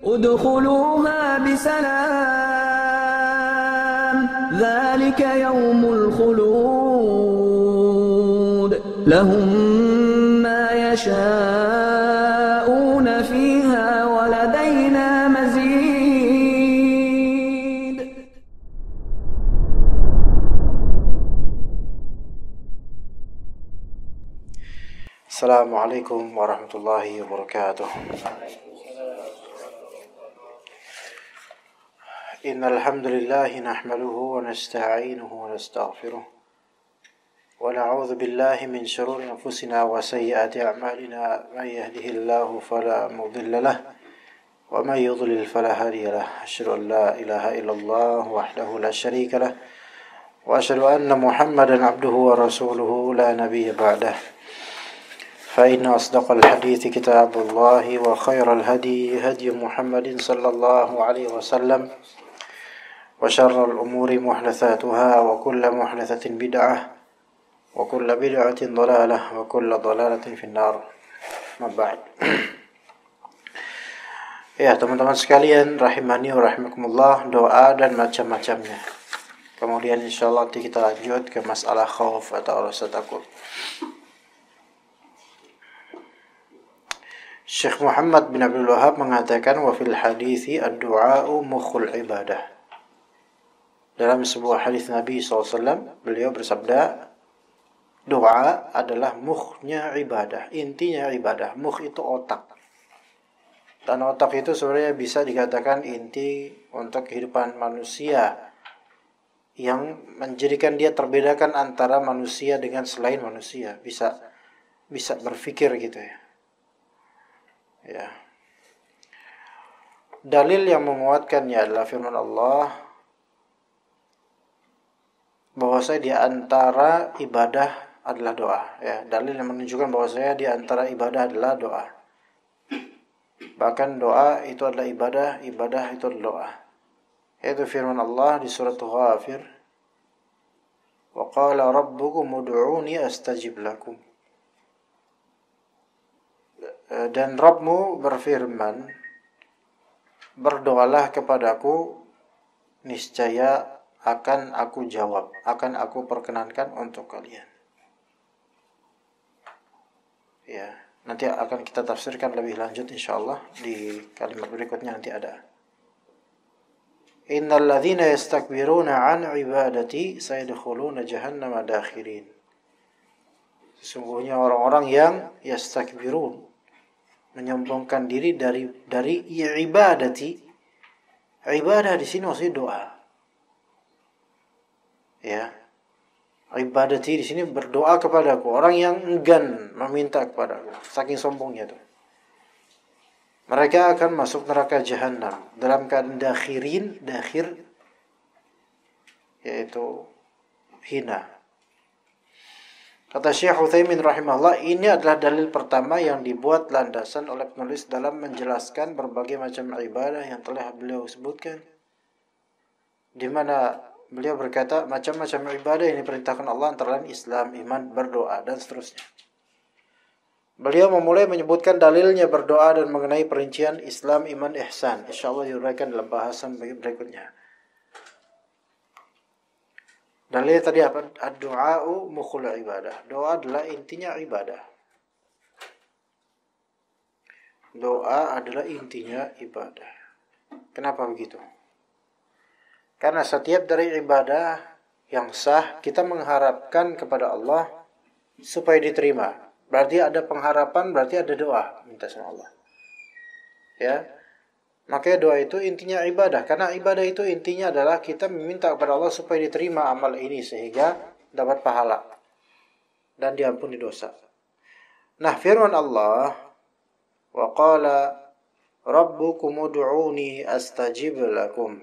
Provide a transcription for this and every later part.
ادخلوها بسلام ذلك يوم الخلود لهم ما يشاءون فيها ولدينا مزيد. السلام عليكم ورحمة الله وبركاته. إن الحمد لله نحمده ونستعينه ونستغفره ونعوذ بالله من شرور أنفسنا وسيئات أعمالنا من يهده الله فلا مضل له ومن يضلل فلا هادي له أشهد أن لا إله إلا الله وحده لا شريك له وأشهد أن محمدا عبده ورسوله لا نبي بعده فإن أصدق الحديث كتاب الله وخير الهدي هدي محمد صلى الله عليه وسلم وشر الأمور محدثاتها وكل محدثة بدعة وكل بدعة ضلالة وكل ضلالة في النار. ما بعد. Ya teman-teman sekalian, rahimani wa rahimakumullah, doa dan macam-macamnya. Kemudian insyaallah nanti kita lanjut ke masalah khauf atau rasa takut. Syekh Muhammad bin Abdul Wahhab mengatakan wa fil hadithi ad-du'a'u mukhul ibadah. Dalam sebuah hadis Nabi SAW, beliau bersabda, doa adalah mukhnya ibadah, intinya ibadah. Mukh itu otak. Dan otak itu sebenarnya bisa dikatakan inti untuk kehidupan manusia yang menjadikan dia terbedakan antara manusia dengan selain manusia. Bisa berpikir gitu ya. Ya. Dalil yang menguatkannya adalah firman Allah bahwasanya di antara ibadah adalah doa. Ya, dalil yang menunjukkan bahwasanya di antara ibadah adalah doa. Bahkan doa itu adalah ibadah, ibadah itu adalah doa. Yaitu firman Allah di surat Ghafir, "Wa qala rabbukum ud'uni astajib lakum." Dan Rabbmu berfirman, berdoalah kepadaku, niscaya akan aku jawab, akan aku perkenankan untuk kalian. Ya, nanti akan kita tafsirkan lebih lanjut insyaallah di kalimat berikutnya nanti ada. Innal ladzina yastakbiruna an ibadati sayadkhuluna jahannama dakhirin. Sesungguhnya orang-orang yang yastakbirun, menyombongkan diri dari ibadati. Ibadah di sini maksudnya doa. Ya. Ibadati di sini berdoa kepadaku, orang yang enggan meminta kepadaku, saking sombongnya itu. Mereka akan masuk neraka jahanam dalam keadaan dakhir yaitu hina. Kata Syekh Utsaimin rahimahullah, ini adalah dalil pertama yang dibuat landasan oleh penulis dalam menjelaskan berbagai macam ibadah yang telah beliau sebutkan, di mana beliau berkata macam-macam ibadah yang diperintahkan Allah antara lain Islam, iman, berdoa dan seterusnya. Beliau memulai menyebutkan dalilnya berdoa dan mengenai perincian Islam, iman, ihsan. Insyaallah diuraikan dalam bahasan berikutnya. Dalil tadi apa? Ad-du'a'u mukhul ibadah. Doa adalah intinya ibadah. Doa adalah intinya ibadah. Kenapa begitu? Karena setiap dari ibadah yang sah, kita mengharapkan kepada Allah supaya diterima. Berarti ada pengharapan, berarti ada doa, minta sama Allah. Ya. Makanya doa itu intinya ibadah. Karena ibadah itu intinya adalah kita meminta kepada Allah supaya diterima amal ini sehingga dapat pahala dan diampuni dosa. Nah, firman Allah, wa qala rabbukum ud'uni astajib lakum.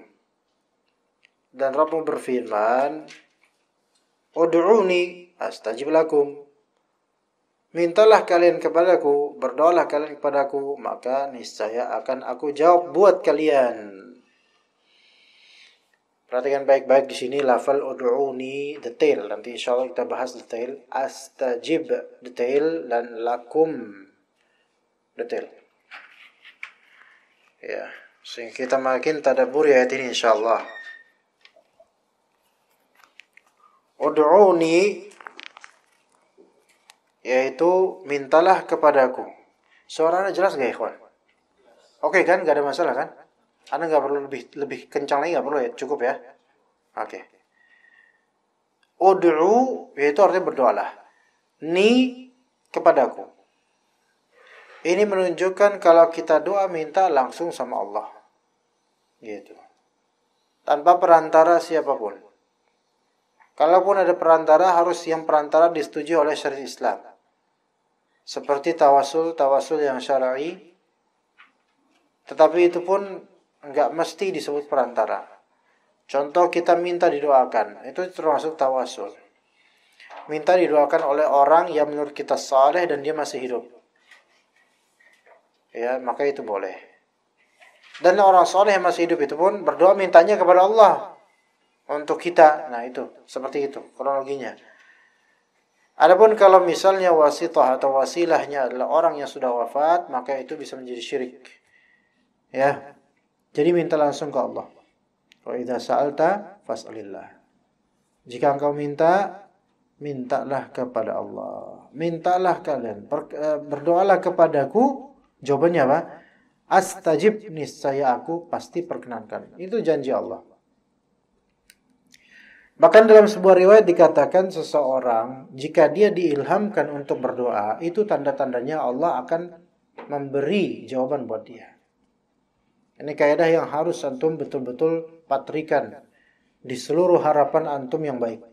Dan Rabbmu berfirman, ud'uni astajib lakum. Mintalah kalian kepadaku, berdoalah kalian kepadaku, maka niscaya akan aku jawab buat kalian. Perhatikan baik-baik di sini lafal ud'uni detail. Nanti insyaallah kita bahas detail. Astajib detail dan lakum detail. Ya. Sehingga kita makin tadabburi ayat ini insyaallah. Ud'uni, yaitu mintalah kepadaku. Suaranya jelas gak, ikhwan? Oke kan, gak ada masalah kan? Anda gak perlu lebih kencang lagi, gak perlu ya, cukup ya. Oke. Ud'u, yaitu artinya berdoalah. Ni, kepadaku. Ini menunjukkan kalau kita doa minta langsung sama Allah. Gitu. Tanpa perantara siapapun. Kalaupun ada perantara, harus yang perantara disetujui oleh syariat Islam. Seperti tawasul yang syar'i. Tetapi itu pun enggak mesti disebut perantara. Contoh kita minta didoakan, itu termasuk tawasul. Minta didoakan oleh orang yang menurut kita saleh dan dia masih hidup. Ya, maka itu boleh. Dan orang saleh yang masih hidup itu pun berdoa mintanya kepada Allah untuk kita. Nah, itu seperti itu kronologinya. Adapun kalau misalnya wasithah atau wasilahnya adalah orang yang sudah wafat, maka itu bisa menjadi syirik. Ya. Jadi minta langsung ke Allah. Wa idza sa'alta fas'alillah. Jika engkau minta, mintalah kepada Allah. Mintalah kalian, berdoalah kepadaku. Jawabannya apa? Astajib, niscaya aku pasti perkenankan. Itu janji Allah. Bahkan dalam sebuah riwayat dikatakan seseorang jika dia diilhamkan untuk berdoa, itu tanda-tandanya Allah akan memberi jawaban buat dia. Ini kaidah yang harus antum betul-betul patrikan di seluruh harapan antum yang baik.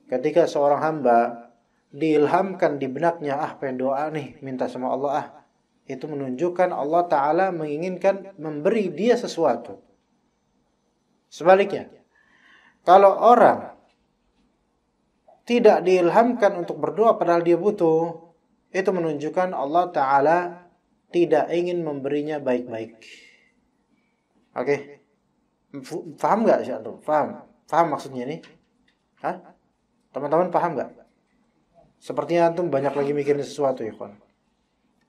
Ketika seorang hamba diilhamkan di benaknya, pengen doa nih, minta sama Allah itu menunjukkan Allah Ta'ala menginginkan memberi dia sesuatu. Sebaliknya, kalau orang tidak diilhamkan untuk berdoa padahal dia butuh, itu menunjukkan Allah Ta'ala tidak ingin memberinya baik-baik. Oke? Paham gak sih antum? Paham maksudnya ini? Hah? Teman-teman paham gak? Sepertinya antum banyak lagi mikirin sesuatu ya kawan.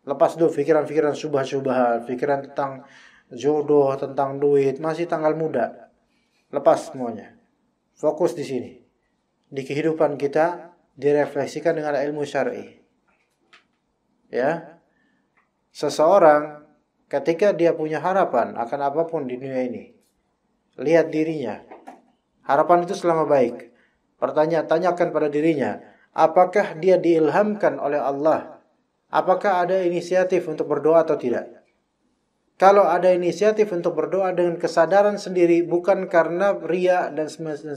Lepas dulu pikiran-pikiran syubhat-syubhat, pikiran tentang jodoh, tentang duit, masih tanggal muda. Lepas semuanya. Fokus di sini. Di kehidupan kita direfleksikan dengan ilmu syar'i. Ya. Seseorang ketika dia punya harapan akan apapun di dunia ini, lihat dirinya. Harapan itu selama baik. Tanyakan pada dirinya, apakah dia diilhamkan oleh Allah? Apakah ada inisiatif untuk berdoa atau tidak? Kalau ada inisiatif untuk berdoa dengan kesadaran sendiri, bukan karena riya dan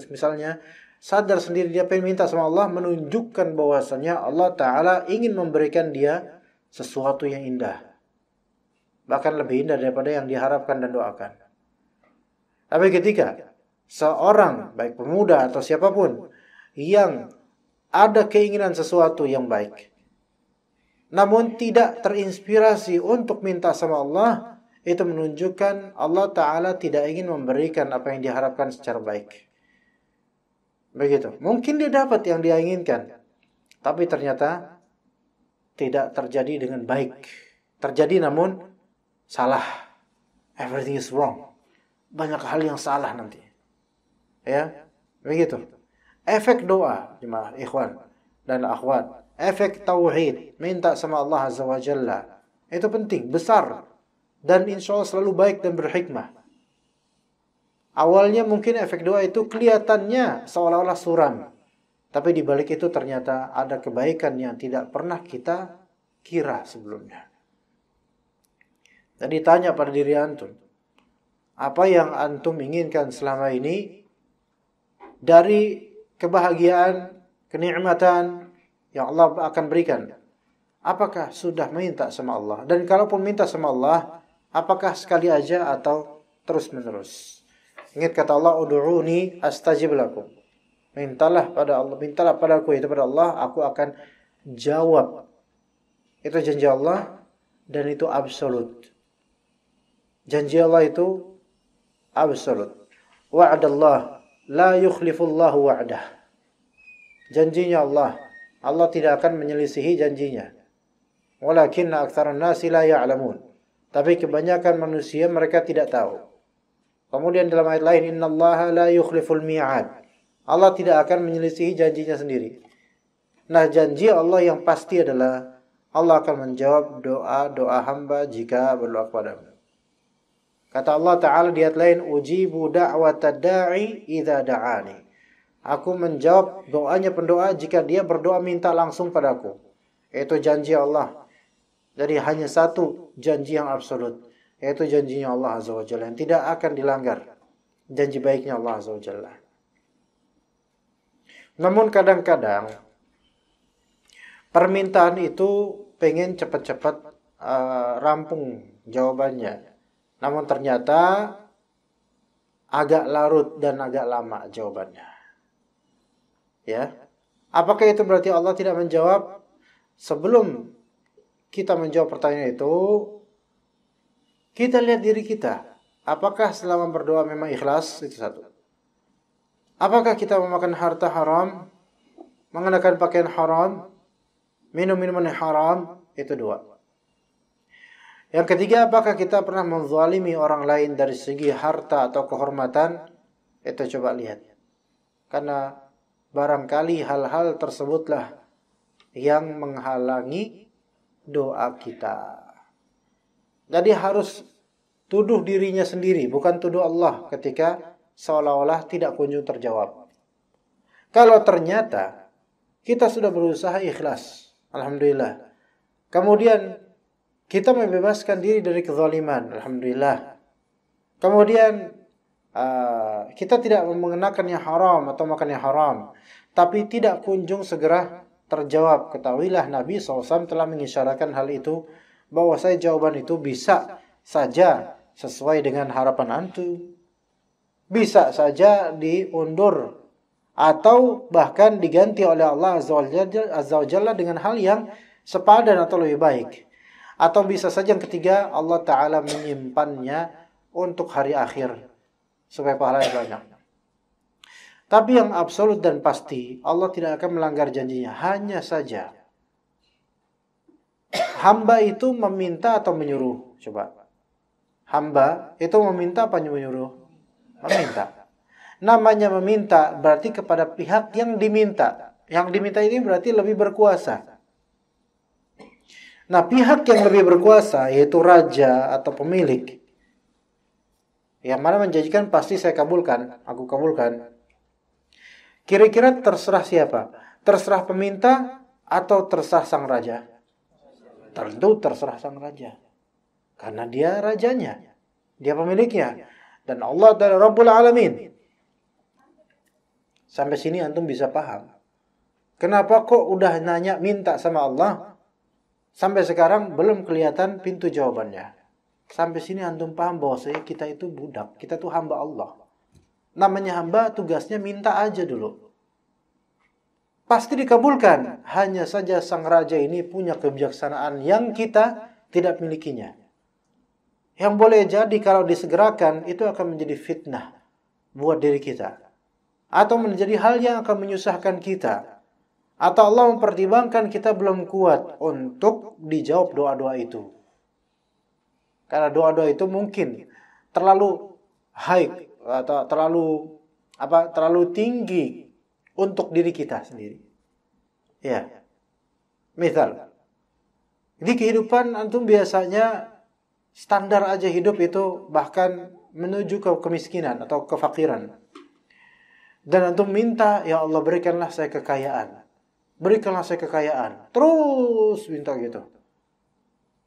misalnya, sadar sendiri dia pengen minta sama Allah, menunjukkan bahwasanya Allah Ta'ala ingin memberikan dia sesuatu yang indah. Bahkan lebih indah daripada yang diharapkan dan doakan. Tapi ketika seorang, baik pemuda atau siapapun, yang ada keinginan sesuatu yang baik, namun tidak terinspirasi untuk minta sama Allah, itu menunjukkan Allah Ta'ala tidak ingin memberikan apa yang diharapkan secara baik. Begitu. Mungkin dia dapat yang dia inginkan, tapi ternyata tidak terjadi dengan baik. Terjadi namun salah. Everything is wrong. Banyak hal yang salah nanti. Ya, begitu. Efek doa, jemaah ikhwan dan akhwat, efek tauhid, minta sama Allah Azza wa Jalla, itu penting, besar, dan insya Allah selalu baik dan berhikmah. Awalnya mungkin efek doa itu kelihatannya seolah-olah suram, tapi di balik itu ternyata ada kebaikan yang tidak pernah kita kira sebelumnya. Jadi tanya pada diri antum, apa yang antum inginkan selama ini dari kebahagiaan, kenikmatan yang Allah akan berikan? Apakah sudah minta sama Allah? Dan kalaupun minta sama Allah, apakah sekali aja atau terus menerus? Ingat kata Allah, ud'uni astajib lakum. Mintalah pada Allah, mintalah padaku, itu pada Allah, aku akan jawab. Itu janji Allah dan itu absolut. Janji Allah itu absolut. Wa'adallah la yukhlifullahu wa'dah. Janjinya Allah, Allah tidak akan menyelisihi janjinya. Walakinna aktsaran nasi la ya'lamun. Tapi kebanyakan manusia mereka tidak tahu. Kemudian dalam ayat lain, innallaha la yukhliful mi'ad. Allah tidak akan menyelisihi janjinya sendiri. Nah, janji Allah yang pasti adalah Allah akan menjawab doa hamba jika berdoa kepadamu. Kata Allah Ta'ala di ayat lain, ujibu da'watad da'i idza da'ani. Aku menjawab doanya pendoa jika dia berdoa minta langsung padaku. Itu janji Allah. Jadi hanya satu janji yang absolut, yaitu janjinya Allah Azza wa Jalla yang tidak akan dilanggar. Janji baiknya Allah Azza wa Jalla. Namun kadang-kadang permintaan itu pengen cepat-cepat rampung jawabannya. Namun ternyata agak larut dan agak lama jawabannya. Ya. Apakah itu berarti Allah tidak menjawab? Sebelum kita menjawab pertanyaan itu, kita lihat diri kita. Apakah selama berdoa memang ikhlas? Itu satu. Apakah kita memakan harta haram, mengenakan pakaian haram, minum minuman yang haram? Itu dua. Yang ketiga, apakah kita pernah menzalimi orang lain dari segi harta atau kehormatan? Itu coba lihat. Karena barangkali hal-hal tersebutlah yang menghalangi doa kita. Jadi harus tuduh dirinya sendiri, bukan tuduh Allah ketika seolah-olah tidak kunjung terjawab. Kalau ternyata kita sudah berusaha ikhlas, alhamdulillah. Kemudian kita membebaskan diri dari kezaliman, alhamdulillah. Kemudian kita tidak mengenakan yang haram atau makan yang haram, tapi tidak kunjung segera terjawab. Ketahuilah Nabi SAW telah mengisyaratkan hal itu, bahwa jawaban itu bisa saja sesuai dengan harapan antum, bisa saja diundur, atau bahkan diganti oleh Allah Azza wa Jalla dengan hal yang sepadan atau lebih baik. Atau bisa saja yang ketiga, Allah Ta'ala menyimpannya untuk hari akhir supaya pahalanya banyak. Tapi yang absolut dan pasti, Allah tidak akan melanggar janjinya. Hanya saja hamba itu meminta atau menyuruh? Coba. Hamba itu meminta apa menyuruh? Meminta. Namanya meminta berarti kepada pihak yang diminta. Yang diminta ini berarti lebih berkuasa. Nah, pihak yang lebih berkuasa, yaitu raja atau pemilik, yang mana menjanjikan pasti saya kabulkan, aku kabulkan. Kira-kira terserah siapa? Terserah peminta atau terserah sang raja? Tentu terserah sang raja. Karena dia rajanya, dia pemiliknya. Dan Allah adalah Rabbul Alamin. Sampai sini antum bisa paham. Kenapa kok udah nanya minta sama Allah, sampai sekarang belum kelihatan pintu jawabannya. Sampai sini antum paham bahwa kita itu budak, kita tuh hamba Allah. Namanya hamba, tugasnya minta aja dulu. Pasti dikabulkan. Hanya saja sang raja ini punya kebijaksanaan yang kita tidak milikinya. Yang boleh jadi kalau disegerakan itu akan menjadi fitnah buat diri kita. Atau menjadi hal yang akan menyusahkan kita. Atau Allah mempertimbangkan kita belum kuat untuk dijawab doa-doa itu. Karena doa-doa itu mungkin terlalu high atau terlalu tinggi untuk diri kita sendiri. Ya. Misal, di kehidupan antum biasanya standar aja hidup itu bahkan menuju ke kemiskinan atau kefakiran. Dan antum minta, ya Allah berikanlah saya kekayaan. Berikanlah saya kekayaan. Terus minta gitu.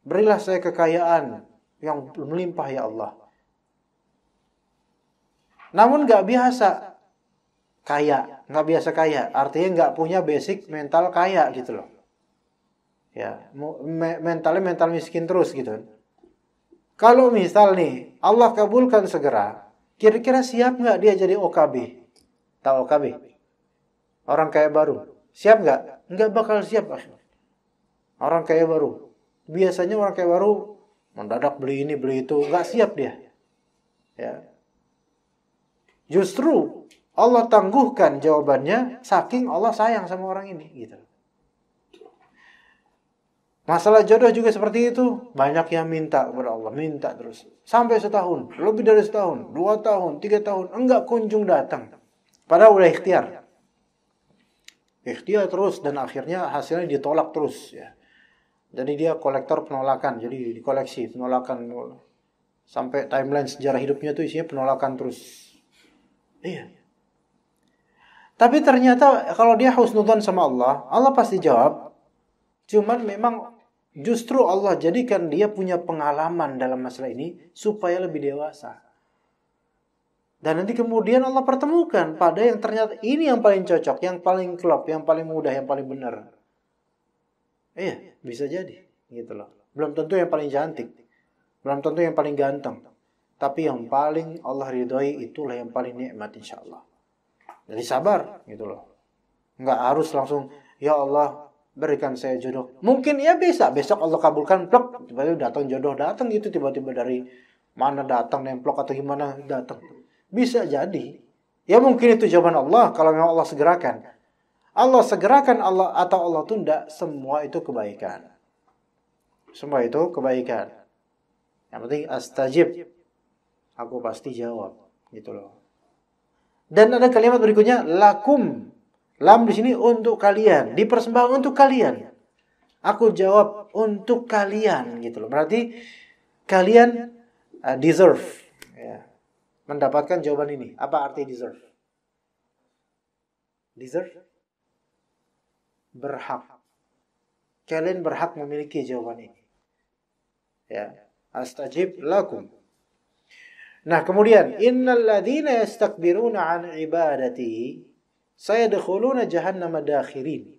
Berilah saya kekayaan yang melimpah ya Allah. Namun gak biasa kaya. Gak biasa kaya. Artinya gak punya basic mental kaya gitu loh. Ya, mental miskin terus gitu. Kalau misal nih, Allah kabulkan segera. Kira-kira siap gak dia jadi OKB? Tahu OKB? Orang kaya baru. Siap gak? Nggak bakal siap. Orang kaya baru. Biasanya orang kaya baru mendadak beli ini, beli itu. Nggak siap dia. Ya. Justru Allah tangguhkan jawabannya saking Allah sayang sama orang ini. Gitu. Masalah jodoh juga seperti itu. Banyak yang minta kepada Allah, minta terus. Sampai setahun, lebih dari setahun, 2 tahun, 3 tahun, enggak kunjung datang. Padahal udah ikhtiar. Ikhtiar terus dan akhirnya hasilnya ditolak terus ya. Jadi dia kolektor penolakan, jadi dikoleksi penolakan. Sampai timeline sejarah hidupnya tuh isinya penolakan terus. Iya. Tapi ternyata kalau dia husnudzon sama Allah, Allah pasti jawab. Cuman memang justru Allah jadikan dia punya pengalaman dalam masalah ini supaya lebih dewasa. Dan nanti kemudian Allah pertemukan pada yang ternyata ini yang paling cocok, yang paling klop, yang paling mudah, yang paling benar. Iya, bisa jadi gitu loh. Belum tentu yang paling cantik, belum tentu yang paling ganteng. Tapi yang paling Allah ridhoi itulah yang paling nikmat insyaallah. Jadi sabar gitu loh. Enggak harus langsung ya Allah berikan saya jodoh. Mungkin ya bisa besok Allah kabulkan plok tiba-tiba datang jodoh datang gitu tiba-tiba dari mana datang nemplok atau gimana datang. Bisa jadi. Ya mungkin itu jawaban Allah kalau memang Allah segerakan. Allah segerakan Allah atau Allah tunda semua itu kebaikan. Semua itu kebaikan. Yang penting astajib. Aku pasti jawab gitu loh. Dan ada kalimat berikutnya lakum. Lam di sini untuk kalian, dipersembahkan untuk kalian. Aku jawab untuk kalian gitu loh. Berarti kalian deserve ya, mendapatkan jawaban ini. Apa arti deserve? Deserve berhak. Kalian berhak memiliki jawaban ini. Ya, astajib lakum. Nah, kemudian innal ladzina yastakbiruna an ibadati sayadkhuluna jahannama dakhirin.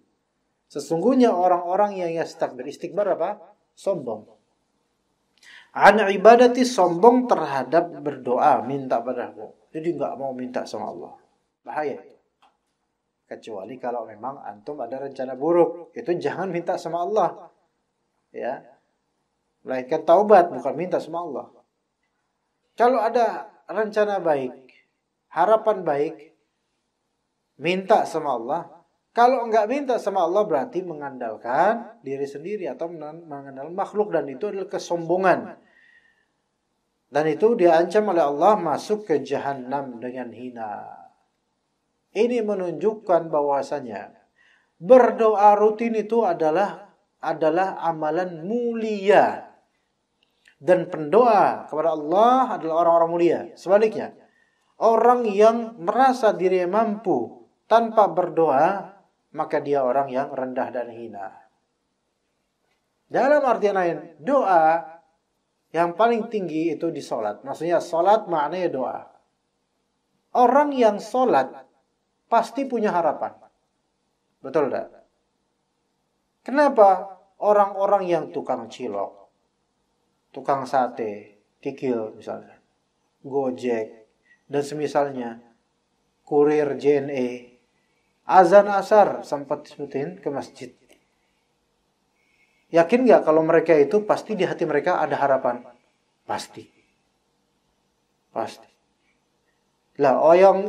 Sesungguhnya orang-orang yang yastakbir, istikbar apa? Sombong. An ibadati, sombong terhadap berdoa, minta padaku. Jadi enggak mau minta sama Allah. Bahaya itu. Kecuali kalau memang antum ada rencana buruk, itu jangan minta sama Allah. Ya. Melainkan taubat, bukan minta sama Allah. Kalau ada rencana baik, harapan baik, minta sama Allah. Kalau enggak minta sama Allah berarti mengandalkan diri sendiri atau mengandalkan makhluk, dan itu adalah kesombongan. Dan itu diancam oleh Allah masuk ke jahanam dengan hina. Ini menunjukkan bahwasanya berdoa rutin itu adalah amalan mulia. Dan pendoa kepada Allah adalah orang-orang mulia. Sebaliknya, orang yang merasa dirinya mampu tanpa berdoa, maka dia orang yang rendah dan hina. Dalam artian lain, doa yang paling tinggi itu di sholat. Maksudnya sholat maknanya doa. Orang yang sholat pasti punya harapan. Betul tak? Kenapa orang-orang yang tukang cilok, tukang sate, kikil misalnya, Gojek, dan semisalnya, kurir JNE, azan asar sempat disebutin ke masjid. Yakin gak kalau mereka itu pasti di hati mereka ada harapan? Pasti. Pasti. Lah,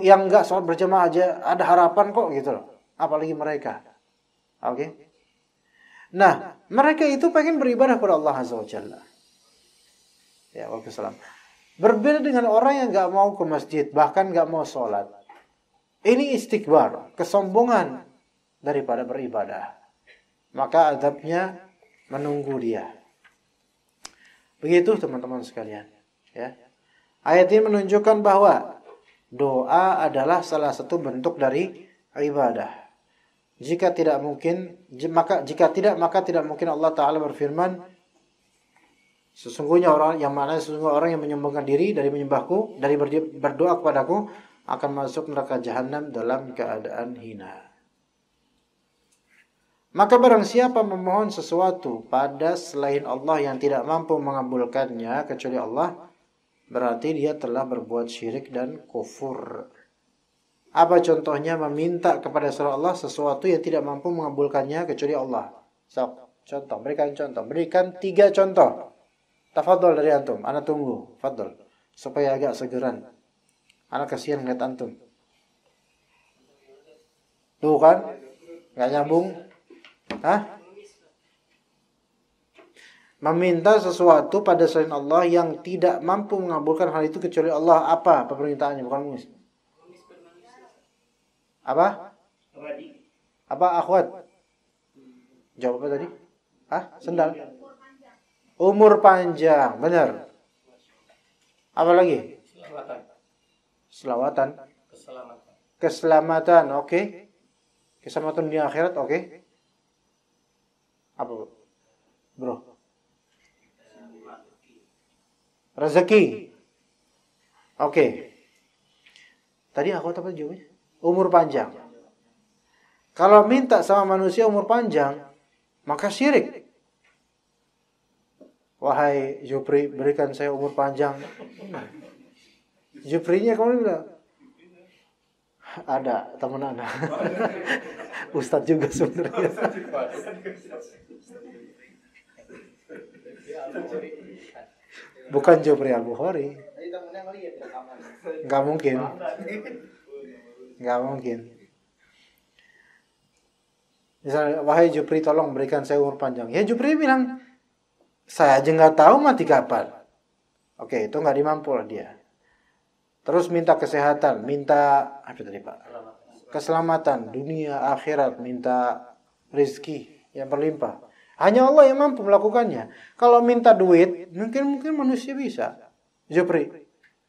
yang gak sholat berjamaah aja ada harapan kok gitu loh. Apalagi mereka. Oke? Nah, mereka itu pengen beribadah kepada Allah Azza wa Jalla. Ya, waalaikumsalam. Berbeda dengan orang yang gak mau ke masjid, bahkan gak mau sholat. Ini istikbar, kesombongan daripada beribadah. Maka azabnya menunggu dia. Begitu teman-teman sekalian. Ya. Ayat ini menunjukkan bahwa doa adalah salah satu bentuk dari ibadah. Jika tidak maka tidak mungkin Allah Ta'ala berfirman, sesungguhnya orang yang menyombongkan diri dari menyembahku, dari berdoa kepadaku, akan masuk neraka jahanam dalam keadaan hina. Maka barang siapa memohon sesuatu pada selain Allah yang tidak mampu mengabulkannya kecuali Allah, berarti dia telah berbuat syirik dan kufur. Apa contohnya meminta kepada selain Allah sesuatu yang tidak mampu mengabulkannya kecuali Allah? Contoh, berikan contoh. Berikan 3 contoh. Tafadhol dari antum, ana tunggu. Fadhol. Supaya agak segeran. Ana kasihan ngeliat antum. Tuh kan? Gak nyambung. Hah? meminta sesuatu pada selain Allah yang tidak mampu mengabulkan hal itu kecuali Allah. Apa permintaannya? Bukan mengemis. Apa? Apa akhwat? Jawab apa tadi? Sendal. Umur panjang, benar. Apa lagi? Selawatan. Keselamatan, oke. Keselamatan di akhirat, oke. Apa, bro? Rezeki. Oke. Tadi aku apa jawabnya? Umur panjang. Kalau minta sama manusia umur panjang, maka syirik. Wahai Jupri, berikan saya umur panjang. Juprinya kamu bilang, ada teman anak. Ustadz juga sebenarnya. Bukan Jupri Al-Bukhari. Gak mungkin. Misalnya, wahai Jupri, tolong berikan saya umur panjang. Ya Jupri bilang, saya aja gak tahu mati kapan. Oke, itu gak dimampu lah dia. Terus minta kesehatan, minta apa tadi Pak? Keselamatan dunia akhirat, minta rezeki yang berlimpah. Hanya Allah yang mampu melakukannya. Kalau minta duit, mungkin manusia bisa. Jupri,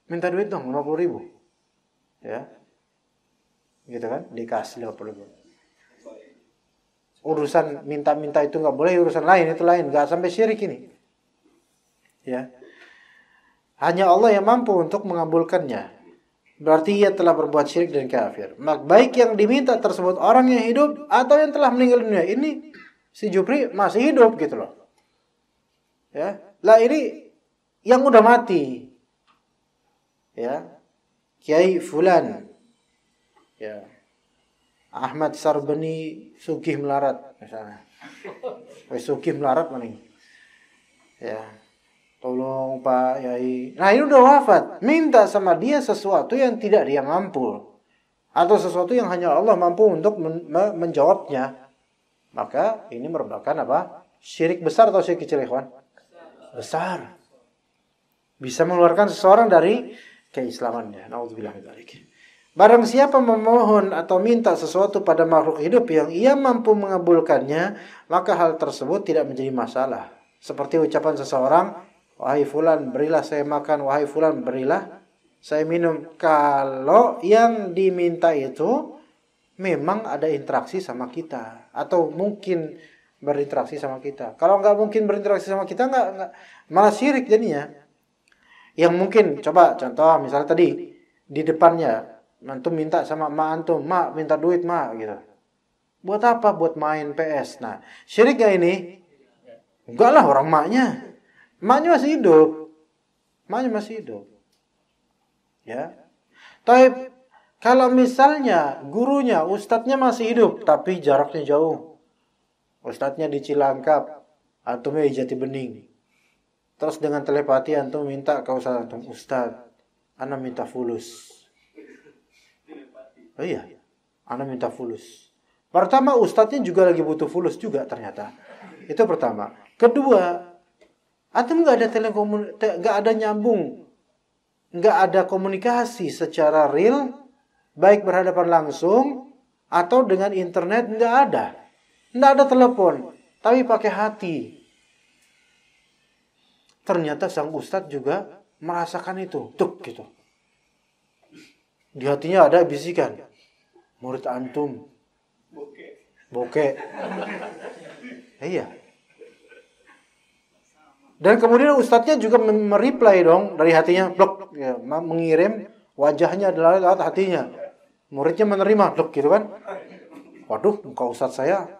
minta duit dong 50.000. Ya. Gitu kan? Dikasih 50.000. Urusan minta-minta itu nggak boleh, urusan lain itu lain, nggak sampai syirik ini. Ya. Hanya Allah yang mampu untuk mengabulkannya. Berarti ia telah berbuat syirik dan kafir. Baik yang diminta tersebut orang yang hidup atau yang telah meninggal dunia. Ini si Jupri masih hidup gitu loh. Ya. Lah ini yang udah mati. Ya. Kiai Fulan. Ya. Ahmad Sarbani Sugih Melarat misalnya. Sugih Melarat mana ini? Ya. Tolong Pak Yai. Nah ini udah wafat. Minta sama dia sesuatu yang tidak dia mampu. Atau sesuatu yang hanya Allah mampu untuk menjawabnya. Maka ini merupakan apa? Syirik besar atau syirik kecil, ikhwan? Besar. Bisa mengeluarkan seseorang dari keislamannya. Nauzubillah min dzalik. Barang siapa memohon atau minta sesuatu pada makhluk hidup yang ia mampu mengabulkannya, maka hal tersebut tidak menjadi masalah. Seperti ucapan seseorang, wahai fulan berilah saya makan, wahai fulan berilah saya minum. Kalau yang diminta itu memang ada interaksi sama kita, atau mungkin berinteraksi sama kita. Kalau nggak mungkin berinteraksi sama kita, nggak malah syirik jadinya. Yang mungkin, coba contoh misalnya tadi di depannya antum minta sama emak antum, mak minta duit mak gitu. Buat apa? Buat main PS. Nah, syirik gak ini? Enggak lah, orang maknya. Maknya masih hidup. Maknya masih hidup. Ya. Tapi kalau misalnya gurunya, ustadznya masih hidup tapi jaraknya jauh. Ustadznya di Cilangkap, antumnya di Jatibening. Terus dengan telepati antum minta ke ustadz antum, ustadz, ana minta fulus. Oh iya, ana minta fulus. Pertama, ustadznya juga lagi butuh fulus juga ternyata. Itu pertama. Kedua, antum nggak ada nyambung, nggak ada komunikasi secara real, baik berhadapan langsung atau dengan internet, nggak ada telepon, tapi pakai hati. Ternyata sang ustadz juga merasakan itu, tuk gitu. Di hatinya ada bisikan, murid antum bokeh. Iya. Dan kemudian ustadznya juga mereply dong dari hatinya, blok, ya, mengirim wajahnya adalah lewat hatinya. Muridnya menerima, blok gitu kan. Waduh, muka ustadz saya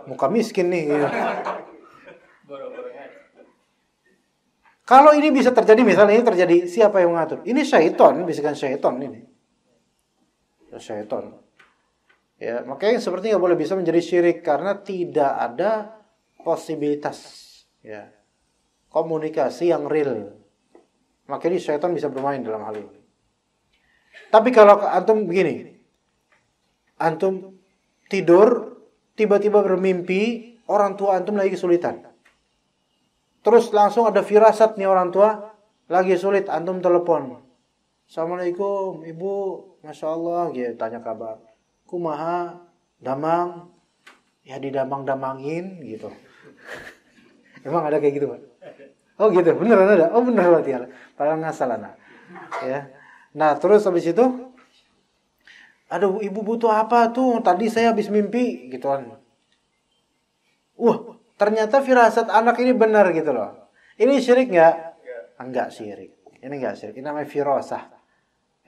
muka miskin nih. Gitu. Kalau ini bisa terjadi, misalnya ini terjadi, siapa yang mengatur? Ini syaitan, bisikan syaitan ini. Syaitan. Ya, makanya seperti nggak boleh bisa menjadi syirik karena tidak ada posibilitas, ya, komunikasi yang real. Makanya syaitan bisa bermain dalam hal ini. Tapi kalau antum begini, antum tidur, tiba-tiba bermimpi orang tua antum lagi kesulitan. Terus langsung ada firasat nih orang tua, lagi sulit, antum telepon. Assalamualaikum, ibu, masya Allah, gitu, tanya kabar. Kumaha, damang, ya didamang-damangin, gitu. Emang ada kayak gitu, Pak? Oh gitu, beneran ada? Oh bener berarti ya. Padahal nggak salah, nah. Ya. Nah, terus habis itu, aduh, ibu butuh apa tuh? Tadi saya habis mimpi, gitu kan. Ternyata firasat anak ini benar gitu loh. Ini syirik nggak? Enggak syirik. Ini enggak syirik. Ini namanya firasah.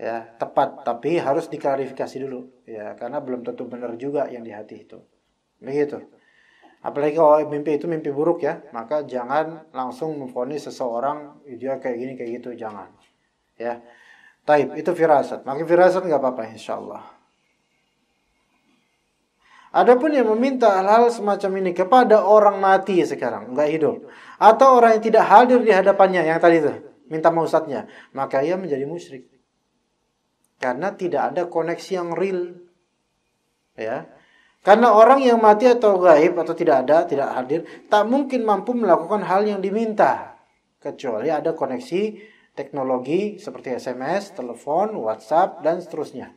Ya, tepat, tapi harus diklarifikasi dulu. Ya, karena belum tentu benar juga yang di hati itu. Begitu. Apalagi kalau mimpi itu mimpi buruk ya, maka jangan langsung memvonis seseorang dia kayak gini kayak gitu, jangan. Ya. Taib, itu firasat. Maka firasat enggak apa-apa insyaallah. Adapun yang meminta hal-hal semacam ini kepada orang mati sekarang, enggak hidup, atau orang yang tidak hadir di hadapannya yang tadi itu, minta mausatnya, maka ia menjadi musyrik. Karena tidak ada koneksi yang real. Ya. Karena orang yang mati atau gaib atau tidak ada, tidak hadir, tak mungkin mampu melakukan hal yang diminta. Kecuali ada koneksi teknologi seperti SMS, telepon, WhatsApp, dan seterusnya.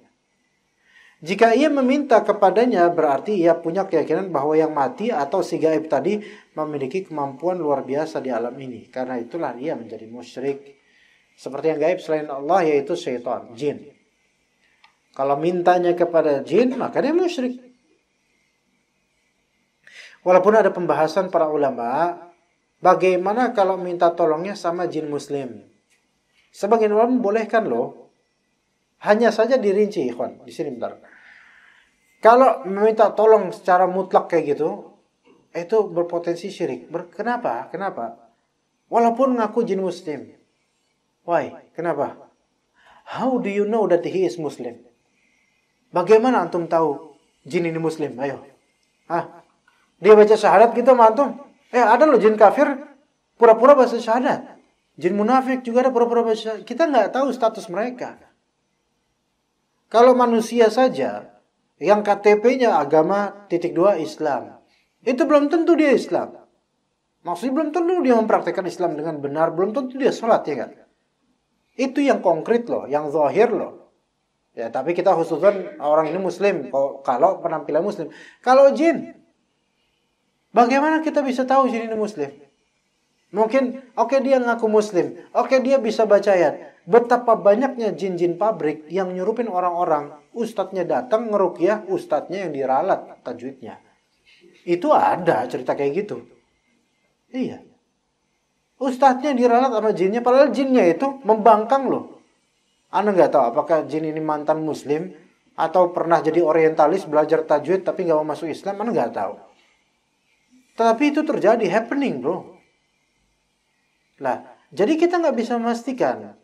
Jika ia meminta kepadanya, berarti ia punya keyakinan bahwa yang mati atau si gaib tadi memiliki kemampuan luar biasa di alam ini. Karena itulah ia menjadi musyrik. Seperti yang gaib selain Allah, yaitu syaitan, jin. Kalau mintanya kepada jin, maka dia musyrik. Walaupun ada pembahasan para ulama, bagaimana kalau minta tolongnya sama jin muslim? Sebagian ulama membolehkan loh. Hanya saja dirinci, ikhwan. Di sini bentar. Kalau meminta tolong secara mutlak kayak gitu, itu berpotensi syirik. Kenapa? Walaupun ngaku jin muslim. Why? Kenapa? How do you know that he is muslim? Bagaimana antum tahu jin ini muslim? Ayo. Dia baca syahadat gitu sama antum. Ada loh jin kafir pura-pura baca syahadat. Jin munafik juga ada pura-pura baca syahadat. Kita nggak tahu status mereka. Kalau manusia saja yang KTP-nya agama .2 Islam, itu belum tentu dia Islam. Maksudnya belum tentu dia mempraktekkan Islam dengan benar, belum tentu dia sholat, ya kan? Itu yang konkret loh, yang zahir loh. Ya, tapi kita khususkan orang ini muslim kalau penampilan muslim. Kalau jin, bagaimana kita bisa tahu jin ini muslim? Mungkin, dia ngaku muslim. Dia bisa baca ayat. Betapa banyaknya jin-jin pabrik yang nyurupin orang-orang. Ustadznya datang ngeruqyah, ustadznya yang diralat tajwidnya. Itu ada cerita kayak gitu. Iya. Ustadznya diralat sama jinnya, padahal jinnya itu membangkang loh. Anda nggak tahu apakah jin ini mantan muslim atau pernah jadi orientalis belajar tajwid tapi nggak mau masuk Islam, Anda nggak tahu. Tapi itu terjadi, happening bro. Lah, jadi kita nggak bisa memastikan.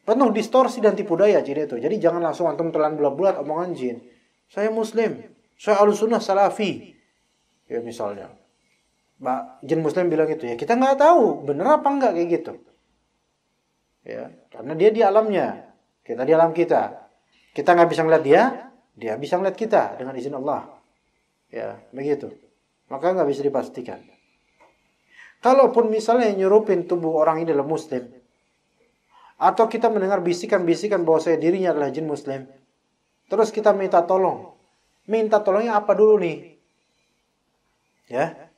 Penuh distorsi dan tipu daya jadi itu. Jadi jangan langsung antum telan bulat-bulat omongan jin. Saya muslim, saya ahlussunnah salafi. Ya misalnya. Jin muslim bilang gitu ya. Kita nggak tahu bener apa enggak kayak gitu. Ya, karena dia di alamnya. Kita di alam kita. Kita nggak bisa ngeliat dia bisa ngeliat kita dengan izin Allah. Ya, begitu. Maka nggak bisa dipastikan. Kalaupun misalnya nyurupin tubuh orang ini adalah muslim, atau kita mendengar bisikan-bisikan bahwa dirinya adalah jin muslim, terus kita minta tolong. Minta tolongnya apa dulu nih? Ya.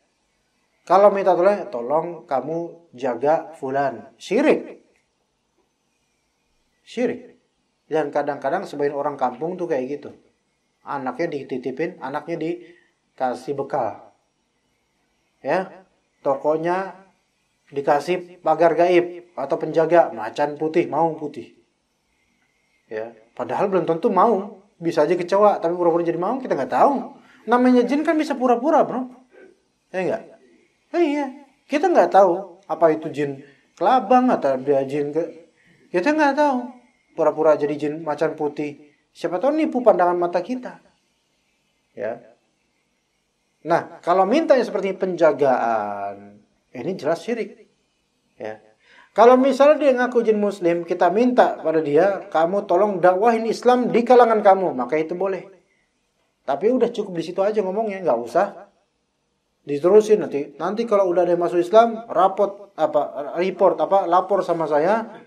Kalau minta tolong kamu jaga fulan. Syirik. Dan kadang-kadang sebagian orang kampung tuh kayak gitu. Anaknya dititipin, anaknya dikasih bekal. Ya. Tokonya dikasih pagar gaib atau penjaga macan putih, maung putih. Ya, padahal belum tentu mau, bisa aja kecewa, tapi pura-pura jadi maung kita nggak tahu. Namanya jin kan bisa pura-pura, bro. Ya enggak? Iya, kita nggak tahu apa itu jin kelabang atau dia jin kita nggak tahu. Pura-pura jadi jin macan putih, siapa tahu nipu pandangan mata kita. Ya. Nah, kalau mintanya seperti penjagaan, ini jelas syirik. Ya. Kalau misalnya dia ngaku jin muslim, kita minta pada dia, kamu tolong dakwahin Islam di kalangan kamu, maka itu boleh. Tapi udah cukup di situ aja ngomongnya, nggak usah Diterusin nanti kalau udah ada yang masuk Islam, lapor sama saya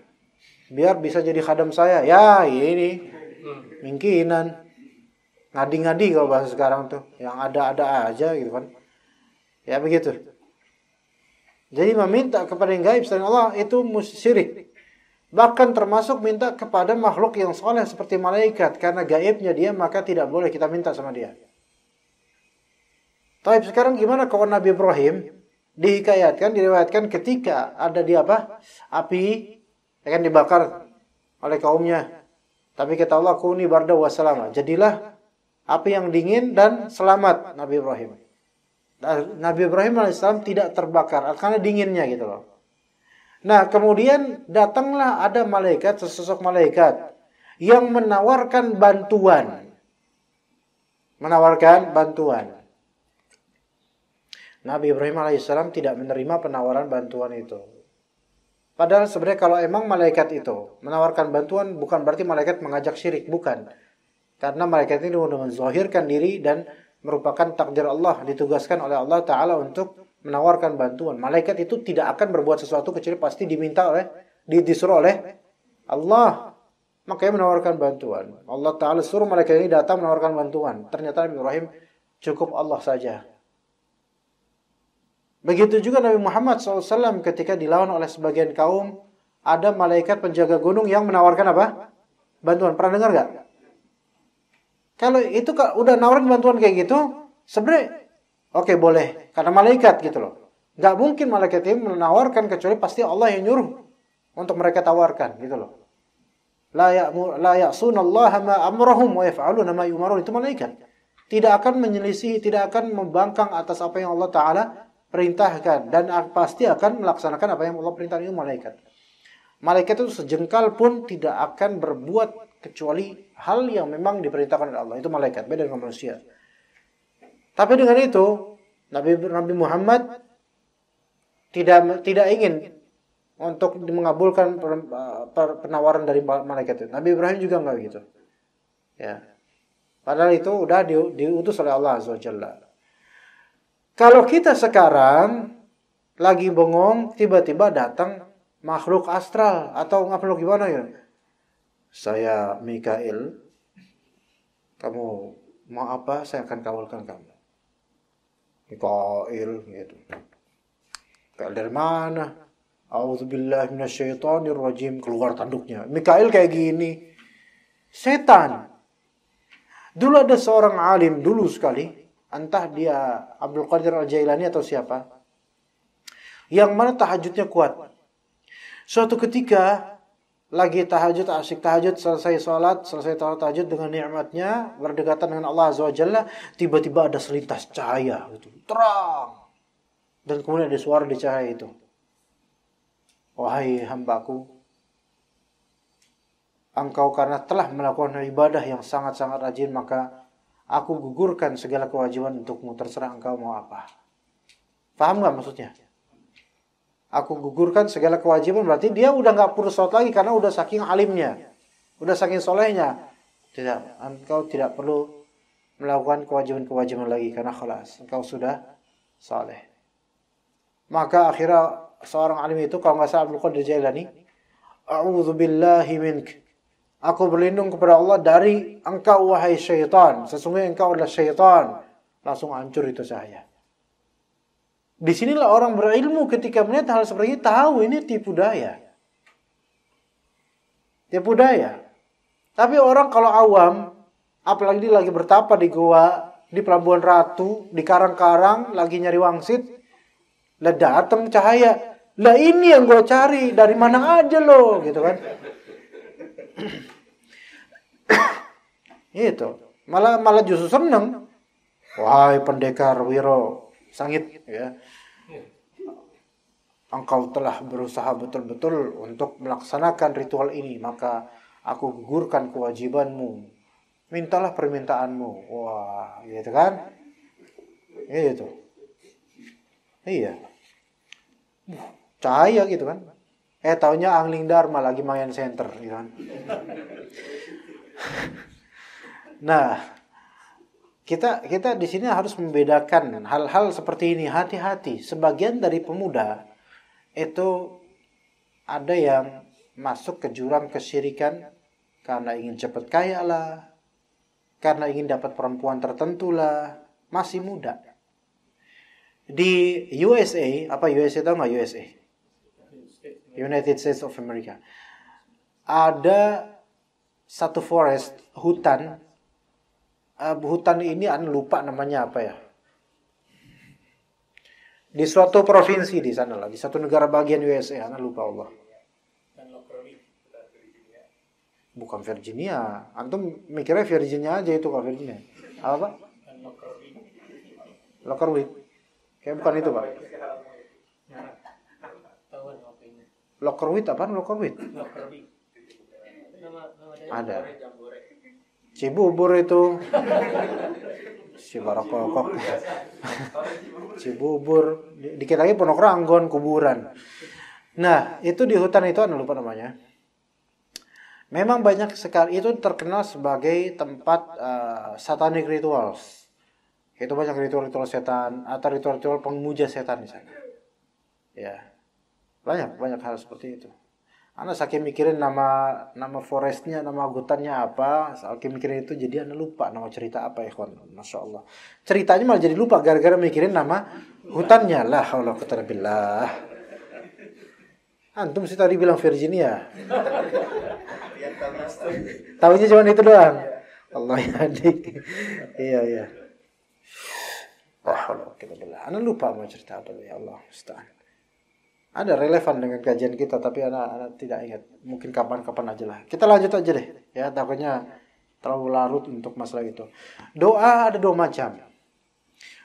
biar bisa jadi khadam saya. Ya, ini mungkinan ngadi-ngadi kalau bahasa sekarang tuh, yang ada-ada aja gitu kan. Ya begitu. Jadi meminta kepada yang gaib selain Allah itu syirik. Bahkan termasuk minta kepada makhluk yang soleh seperti malaikat, karena gaibnya dia maka tidak boleh kita minta sama dia. Tapi sekarang gimana kalau Nabi Ibrahim diriwayatkan ketika ada di api akan dibakar oleh kaumnya. Tapi kata Allah, kuni barda wa salama. Jadilah api yang dingin dan selamat Nabi Ibrahim. Nabi Ibrahim alaihissalam tidak terbakar karena dinginnya gitu loh. Nah, kemudian datanglah ada sesosok malaikat yang menawarkan bantuan. Nabi Ibrahim alaihissalam tidak menerima penawaran bantuan itu. Padahal sebenarnya kalau emang malaikat itu menawarkan bantuan, bukan berarti malaikat mengajak syirik, bukan. Karena malaikat ini sudah menzahirkan diri dan merupakan takdir Allah, ditugaskan oleh Allah Ta'ala untuk menawarkan bantuan. Malaikat itu tidak akan berbuat sesuatu kecuali pasti disuruh oleh Allah. Makanya menawarkan bantuan. Allah Ta'ala suruh malaikat ini datang menawarkan bantuan. Ternyata Nabi Ibrahim cukup Allah saja. Begitu juga Nabi Muhammad SAW ketika dilawan oleh sebagian kaum, ada malaikat penjaga gunung yang menawarkan bantuan. Pernah dengar gak? Kalau itu udah nawarin bantuan kayak gitu, sebenarnya oke, boleh. Karena malaikat gitu loh. Gak mungkin malaikat ini menawarkan kecuali pasti Allah yang nyuruh untuk mereka tawarkan gitu loh. La ya'sunallaha ma amrahum wa yaf'aluna ma yu'marun. Itu malaikat. Tidak akan menyelisih, tidak akan membangkang atas apa yang Allah Ta'ala perintahkan. Dan pasti akan melaksanakan apa yang Allah perintahkan. Itu malaikat. Malaikat itu sejengkal pun tidak akan berbuat kecuali hal yang memang diperintahkan oleh Allah. Itu malaikat, beda dengan manusia. Tapi dengan itu Nabi Muhammad tidak ingin untuk mengabulkan penawaran dari malaikat itu. Nabi Ibrahim juga enggak begitu. Ya. Padahal itu udah diutus oleh Allah Azza wa Jalla. Kalau kita sekarang lagi bengong, tiba-tiba datang makhluk astral atau makhluk gimana ya? Saya Mikail, kamu mau apa? Saya akan kawalkan kamu. Mikail gitu. Mikail dari mana? A'udzubillahi minasyaitonirrajim. Keluar tanduknya. Mikail kayak gini. Setan. Dulu ada seorang alim dulu sekali, entah dia Abdul Qadir Al-Jailani atau siapa, yang mana tahajudnya kuat. Suatu ketika lagi tahajud, asik tahajud, selesai tahajud dengan nikmatnya, berdekatan dengan Allah Azza wa Jalla, tiba-tiba ada selintas cahaya gitu, terang. Dan kemudian ada suara di cahaya itu. Wahai hambaku, engkau karena telah melakukan ibadah yang sangat-sangat rajin, maka aku gugurkan segala kewajiban untukmu, terserah engkau mau apa. Paham gak maksudnya? Aku gugurkan segala kewajiban, berarti dia udah gak perlu sholat lagi karena udah saking alimnya, udah saking solehnya. Tidak, engkau tidak perlu melakukan kewajiban-kewajiban lagi karena khalas, engkau sudah soleh. Maka akhirnya seorang alim itu, kalau gak salah Abdul Qadir Jailani, a'udzubillahi mink, aku berlindung kepada Allah dari engkau wahai syaitan, sesungguhnya engkau adalah syaitan. Langsung hancur itu cahaya. Disinilah orang berilmu ketika melihat hal seperti ini tahu ini tipu daya. Tipu daya. Tapi orang kalau awam, apalagi dia lagi bertapa di goa, di Pelabuhan Ratu, di karang-karang, lagi nyari wangsit, lah datang cahaya. Lah ini yang gue cari, dari mana aja lo, gitu kan. Itu. Malah justru seneng. Wahai pendekar Wiro Sangit, ya. Engkau telah berusaha betul-betul untuk melaksanakan ritual ini, maka aku gugurkan kewajibanmu. Mintalah permintaanmu. Wah, gitu kan? Itu. Iya. Cahaya gitu kan. Taunya Angling Dharma lagi main center gitu kan. Nah, kita di sini harus membedakan hal-hal seperti ini. Hati-hati. Sebagian dari pemuda itu ada yang masuk ke jurang kesyirikan karena ingin cepat kaya lah, karena ingin dapat perempuan tertentu lah, masih muda. Di USA, apa USA tahu nggak USA? United States of America. Ada satu forest, hutan. Hutan ini Anda lupa namanya apa ya. Di suatu provinsi di sana lah, di satu negara bagian USA, Anda lupa Allah. Bukan Virginia. Antum mikirnya Virginia aja itu kok Virginia. Apa Pak? Lockerwood. Kayak bukan itu Pak. Lockerwood apaan Lockerwood? Ada. Cibubur itu. Si Barakokok. Cibubur. Dikit lagi Pondok Ranggon, kuburan. Nah, itu di hutan itu Anda lupa namanya. Memang banyak sekali, itu terkenal sebagai tempat satanic rituals. Itu banyak ritual-ritual setan atau ritual-ritual pemuja setan di sana. Ya. Banyak hal seperti itu. Anda saking mikirin nama forestnya, nama hutannya apa, saking mikirin itu jadi Anda lupa nama cerita apa ya, kawan. Masya Allah. Ceritanya malah jadi lupa gara-gara mikirin nama hutannya. La haula wa quwwata billah. Antum sih tadi bilang Virginia. Tahunya cuma itu doang. Allah ya adik. Iya. Wah, kita bilang. Anda lupa mau cerita apa ya Allah. Ustaz. Ada relevan dengan kajian kita, tapi anak tidak ingat. Mungkin kapan-kapan aja lah. Kita lanjut aja deh. Ya, takutnya terlalu larut untuk masalah itu. Doa ada dua macam.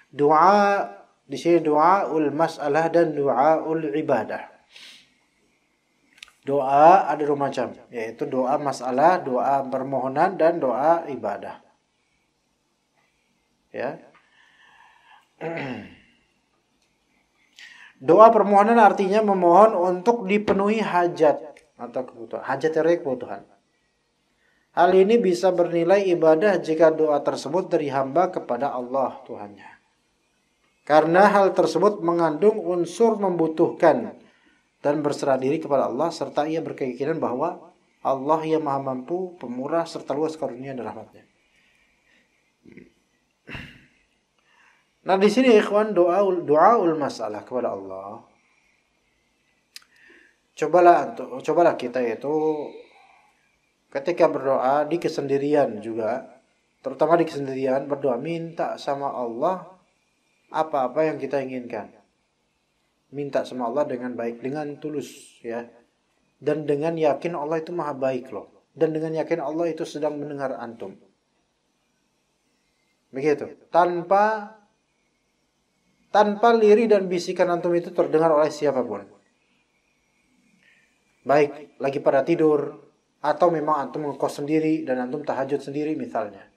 Doa di sini doaul masalah dan doaul ibadah. Doa ada dua macam, yaitu doa masalah, doa permohonan, dan doa ibadah. Ya. Doa permohonan artinya memohon untuk dipenuhi hajat atau kebutuhan. Hajat dari kebutuhan. Hal ini bisa bernilai ibadah jika doa tersebut dari hamba kepada Allah Tuhannya. Karena hal tersebut mengandung unsur membutuhkan dan berserah diri kepada Allah, serta ia berkeyakinan bahwa Allah yang maha mampu, pemurah, serta luas karunia dan rahmatnya. Nah di sini ikhwan doaul masalah kepada Allah. Cobalah kita itu ketika berdoa di kesendirian juga, terutama di kesendirian berdoa minta sama Allah apa-apa yang kita inginkan. Minta sama Allah dengan baik, dengan tulus ya. Dan dengan yakin Allah itu maha baik loh. Dan dengan yakin Allah itu sedang mendengar antum. Begitu. Tanpa liri dan bisikan antum itu terdengar oleh siapapun. Baik lagi pada tidur atau memang antum ngekos sendiri dan antum tahajud sendiri misalnya.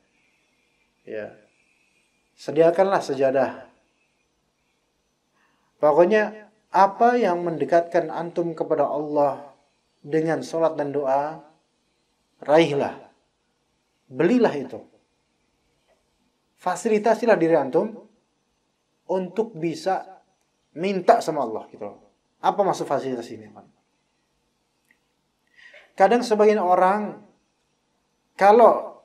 Ya. Sediakanlah sejadah. Pokoknya apa yang mendekatkan antum kepada Allah dengan sholat dan doa, raihlah. Belilah itu. Fasilitasilah diri antum untuk bisa minta sama Allah gitu. Apa maksud fasilitas ini? Kadang sebagian orang kalau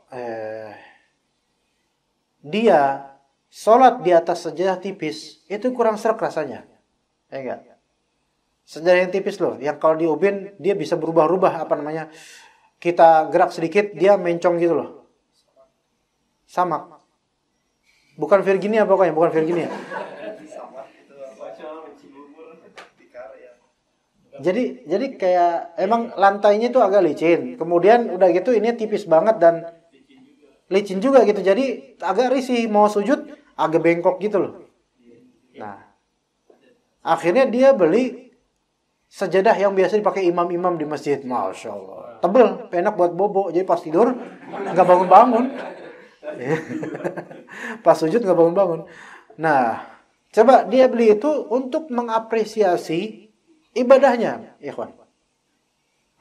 dia sholat di atas sejadah tipis itu kurang serak rasanya. Ya enggak? Sejadah yang tipis loh, yang kalau diubin dia bisa berubah-ubah kita gerak sedikit dia mencong gitu loh. Samak. Bukan Virginia pokoknya, bukan Virginia. Jadi kayak emang lantainya itu agak licin. Kemudian udah gitu ini tipis banget dan licin juga gitu. Jadi agak risih mau sujud agak bengkok gitu loh. Nah, akhirnya dia beli sejadah yang biasa dipakai imam-imam di masjid. Masya Allah. Tebel, enak buat bobo. Jadi pas tidur nggak bangun-bangun. Pas sujud nggak bangun-bangun. Nah, coba dia beli itu untuk mengapresiasi ibadahnya, ikhwan.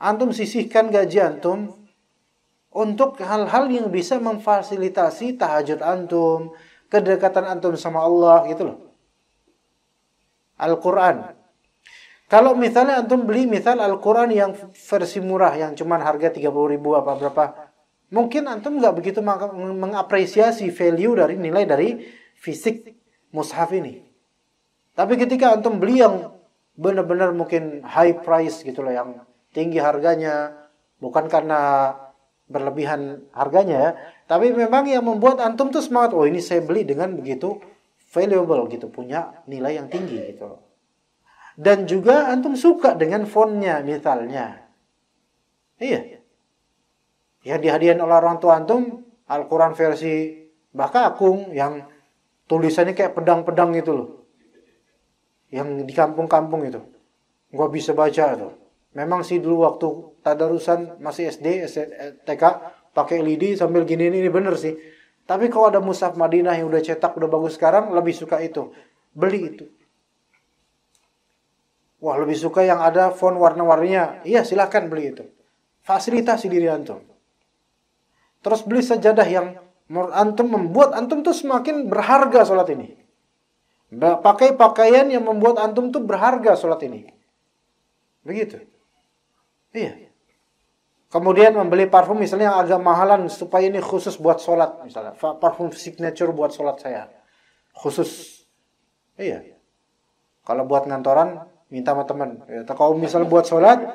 Antum sisihkan gaji antum untuk hal-hal yang bisa memfasilitasi tahajud antum, kedekatan antum sama Allah gitu loh. Al-Quran. Kalau misalnya antum beli misal Al-Quran yang versi murah yang cuman harga 30.000 apa berapa, mungkin antum nggak begitu mengapresiasi value dari nilai dari fisik mushaf ini. Tapi ketika antum beli yang benar-benar mungkin high price gitu loh, yang tinggi harganya, bukan karena berlebihan harganya ya, tapi memang yang membuat antum tuh semangat, oh ini saya beli dengan begitu valuable gitu, punya nilai yang tinggi gitu loh. Dan juga antum suka dengan fontnya misalnya. Iya. Ya dihadiahkan oleh orang tua antum Al-Quran versi Mbah Kakung yang tulisannya kayak pedang-pedang gitu loh. Yang di kampung-kampung itu. Gua bisa baca tuh. Memang sih dulu waktu tadarusan masih SD, TK pakai LED sambil gini ini bener sih. Tapi kalau ada mushaf Madinah yang udah cetak udah bagus sekarang, lebih suka itu. Beli itu. Wah, lebih suka yang ada font warna-warninya. Iya, silahkan beli itu. Fasilitasi diri antum. Terus beli sajadah yang menurut antum membuat antum tuh semakin berharga sholat ini. Pakai pakaian yang membuat antum tuh berharga sholat ini. Begitu. Iya. Kemudian membeli parfum misalnya yang agak mahalan supaya ini khusus buat sholat. Misalnya parfum signature buat sholat saya. Khusus. Iya. Kalau buat ngantoran minta sama teman. Ya, kalau misal buat sholat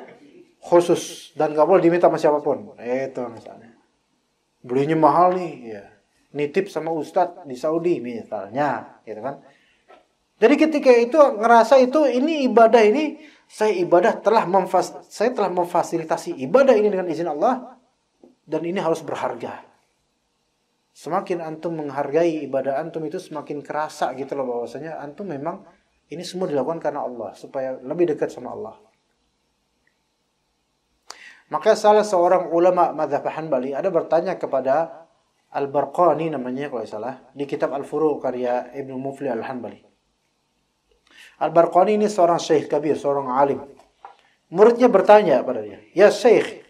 khusus dan gak boleh diminta sama siapapun. Itu misalnya. Belinya mahal nih. Ya. Nitip sama ustadz di Saudi misalnya, gitu kan. Jadi ketika itu ngerasa itu ini ibadah ini saya telah memfasilitasi ibadah ini dengan izin Allah dan ini harus berharga. Semakin antum menghargai ibadah antum itu semakin kerasa gitu loh bahwasanya antum memang ini semua dilakukan karena Allah, supaya lebih dekat sama Allah. Maka salah seorang ulama mazhab Hanbali ada bertanya kepada Al-Barqani namanya kalau salah, di kitab Al-Furu' karya Ibnu Muflih Al-Hanbali. Al-Barqani ini seorang syekh kabir, seorang alim. Muridnya bertanya pada dia, "Ya syekh,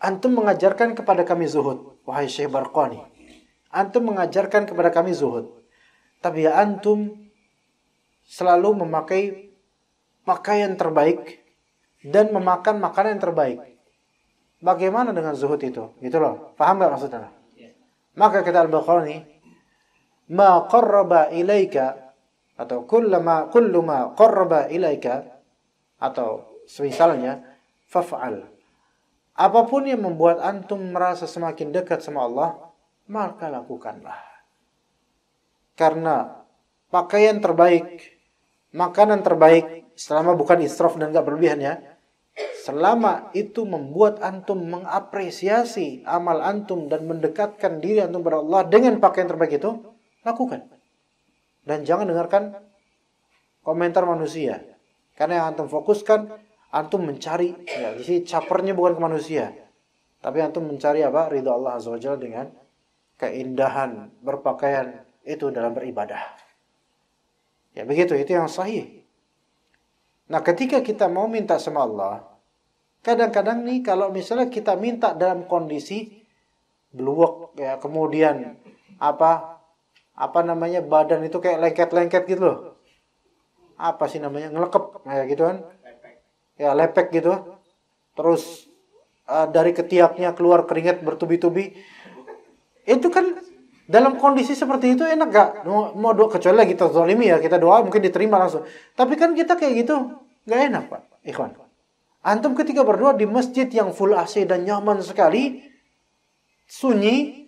antum mengajarkan kepada kami zuhud." Wahai Syekh Barqani, antum mengajarkan kepada kami zuhud. Tapi ya antum selalu memakai pakaian terbaik dan memakan makanan yang terbaik. Bagaimana dengan zuhud itu? Gitu loh. Paham gak maksudnya? Maka kata Al-Bukhari, "Ma qarraba ilaika," atau kullu ma qarraba ilaika, atau semisalnya, "Faf'al." Apapun yang membuat antum merasa semakin dekat sama Allah, maka lakukanlah. Karena pakaian terbaik, makanan terbaik, selama bukan israf dan gak berlebihan ya, selama itu membuat antum mengapresiasi amal antum dan mendekatkan diri antum kepada Allah dengan pakaian terbaik itu, lakukan. Dan jangan dengarkan komentar manusia. Karena yang antum fokuskan, antum mencari, ya, di sini capernya bukan ke manusia, tapi antum mencari apa? Ridha Allah Azza wa Jalla dengan keindahan berpakaian itu dalam beribadah. Ya begitu, itu yang sahih. Nah ketika kita mau minta sama Allah, kadang-kadang nih kalau misalnya kita minta dalam kondisi beluwek ya, kemudian apa namanya badan itu kayak lengket-lengket gitu loh. Apa sih namanya? Ngelekep kayak gitu kan. Ya lepek gitu. Terus dari ketiaknya keluar keringat bertubi-tubi. Itu kan dalam kondisi seperti itu enak gak? Mau doa, kecuali lagi kita zalimi ya, kita doa mungkin diterima langsung. Tapi kan kita kayak gitu gak enak Pak, ikhwan. Antum ketika berdoa di masjid yang full AC dan nyaman sekali, sunyi,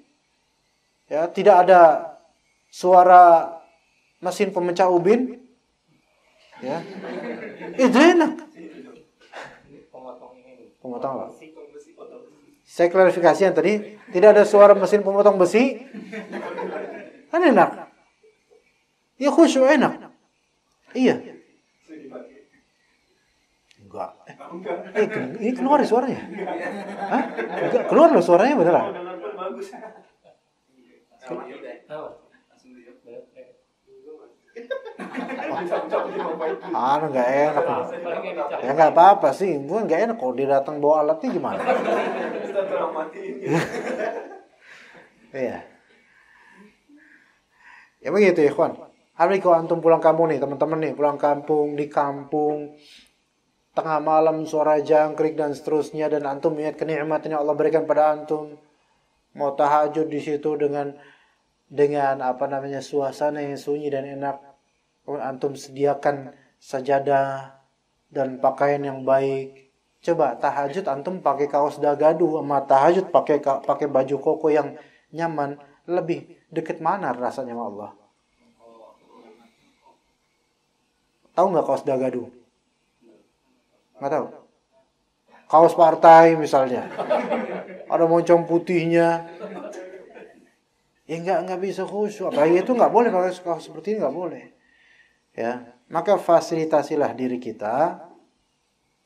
ya tidak ada suara mesin pemecah ubin, ya itu enak. Pemotong apa? Saya klarifikasi yang tadi, tidak ada suara mesin pemotong besi, kan enak. Ya khusyuk enak. Iya. Enggak. Ini keluar suaranya. Hah? Enggak, keluar loh suaranya beneran. Nggak enak. Ya nggak apa-apa sih, bukan nggak enak kalau dia datang bawa alatnya gimana? Iya. Ya begitu ya kawan. Hari kalau antum pulang kampung nih, teman-teman nih pulang kampung di kampung tengah malam suara jangkrik dan seterusnya, dan antum ingat kenikmatan yang Allah berikan pada antum, mau tahajud di situ dengan suasana yang sunyi dan enak. Antum sediakan sajadah dan pakaian yang baik. Coba tahajud antum pakai kaos dagadu sama tahajud pakai baju koko yang nyaman, lebih dekat mana rasanya sama Allah? Tahu nggak kaos dagadu? Nggak tahu. Kaos partai misalnya, ada moncong putihnya, ya nggak bisa khusyuk. Apalagi itu nggak boleh pakai kaos seperti ini, nggak boleh. Ya, maka fasilitasilah diri kita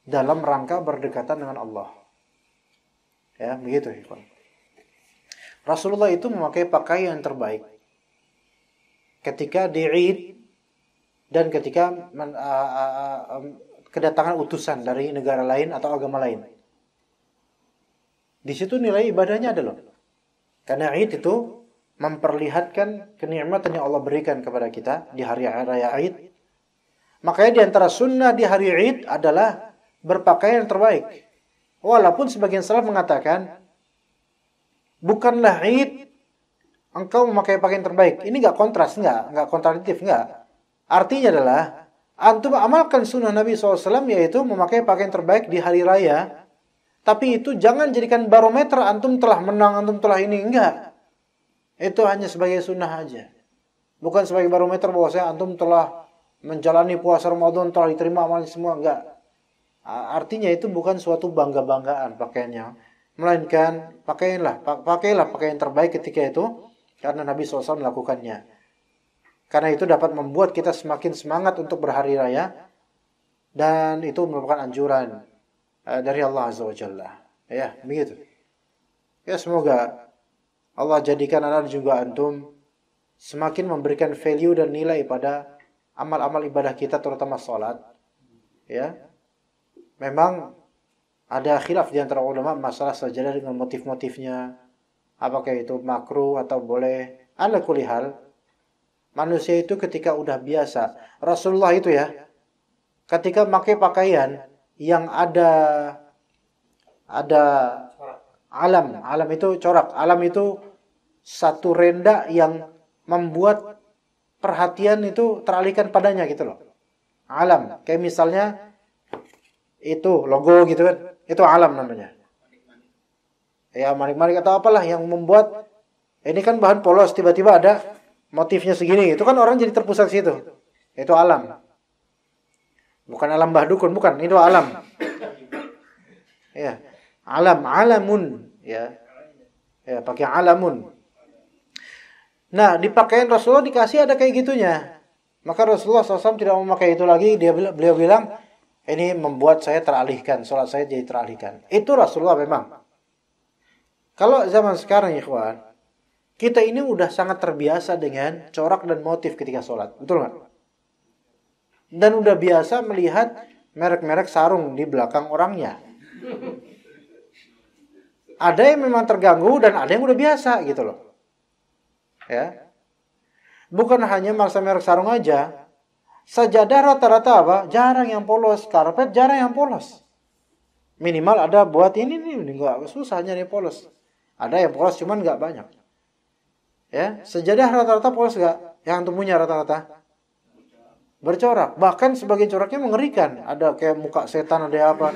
dalam rangka berdekatan dengan Allah. Ya, begitu. Rasulullah itu memakai pakaian terbaik ketika di Id dan ketika kedatangan utusan dari negara lain atau agama lain. Di situ nilai ibadahnya ada loh. Karena Id itu memperlihatkan kenikmatan yang Allah berikan kepada kita di hari raya Id. Makanya di antara sunnah di hari Id adalah berpakaian terbaik. Walaupun sebagian salaf mengatakan, bukanlah Id engkau memakai pakaian terbaik. Ini enggak kontras, enggak kontradiktif, enggak. Artinya adalah antum amalkan sunnah Nabi SAW, yaitu memakai pakaian terbaik di hari raya. Tapi itu jangan jadikan barometer antum telah menang, antum telah ini, enggak. Itu hanya sebagai sunnah aja. Bukan sebagai barometer bahwasanya antum telah menjalani puasa Ramadan, telah diterima amalnya semua, enggak. Artinya itu bukan suatu bangga-banggaan pakaiannya. Melainkan pakailah pakaian terbaik ketika itu, karena Nabi SAW melakukannya. Karena itu dapat membuat kita semakin semangat untuk berhari raya. Dan itu merupakan anjuran dari Allah Azza wa Jalla. Ya, begitu. Ya, semoga Allah jadikan anak juga antum semakin memberikan value dan nilai pada amal-amal ibadah kita, terutama salat. Ya. Memang ada khilaf di antara ulama masalah sajadah dengan motif-motifnya. Apakah itu makruh atau boleh? Ala kulli hal, manusia itu ketika udah biasa, Rasulullah itu ya, ketika pakai pakaian yang ada alam itu corak. Alam itu satu renda yang membuat perhatian itu teralihkan padanya gitu loh. Alam, kayak misalnya itu logo gitu kan, itu alam namanya. Ya, manik-manik atau apalah yang membuat ini kan bahan polos, tiba-tiba ada motifnya segini, itu kan orang jadi terpusat situ. Itu alam. Bukan alam bah dukun, bukan, itu alam. Ya. Alamun, ya. Ya, pakai alamun. Nah, di pakaian Rasulullah dikasih ada kayak gitunya. Maka Rasulullah SAW tidak memakai itu lagi. Beliau bilang, ini membuat saya teralihkan, sholat saya jadi teralihkan. Itu Rasulullah memang. Kalau zaman sekarang, ikhwan, kita ini udah sangat terbiasa dengan corak dan motif ketika sholat. Betul nggak? Dan udah biasa melihat merek-merek sarung di belakang orangnya. Ada yang memang terganggu dan ada yang udah biasa gitu loh. Ya. Bukan hanya maksa merek sarung aja. Sajadah rata-rata apa? Jarang yang polos. Karpet jarang yang polos. Minimal ada buat ini enggak susahnya nih polos. Ada yang polos cuman enggak banyak. Ya, sajadah rata-rata polos enggak? Yang antum punya rata-rata bercorak. Bahkan sebagian coraknya mengerikan. Ada kayak muka setan, ada apa.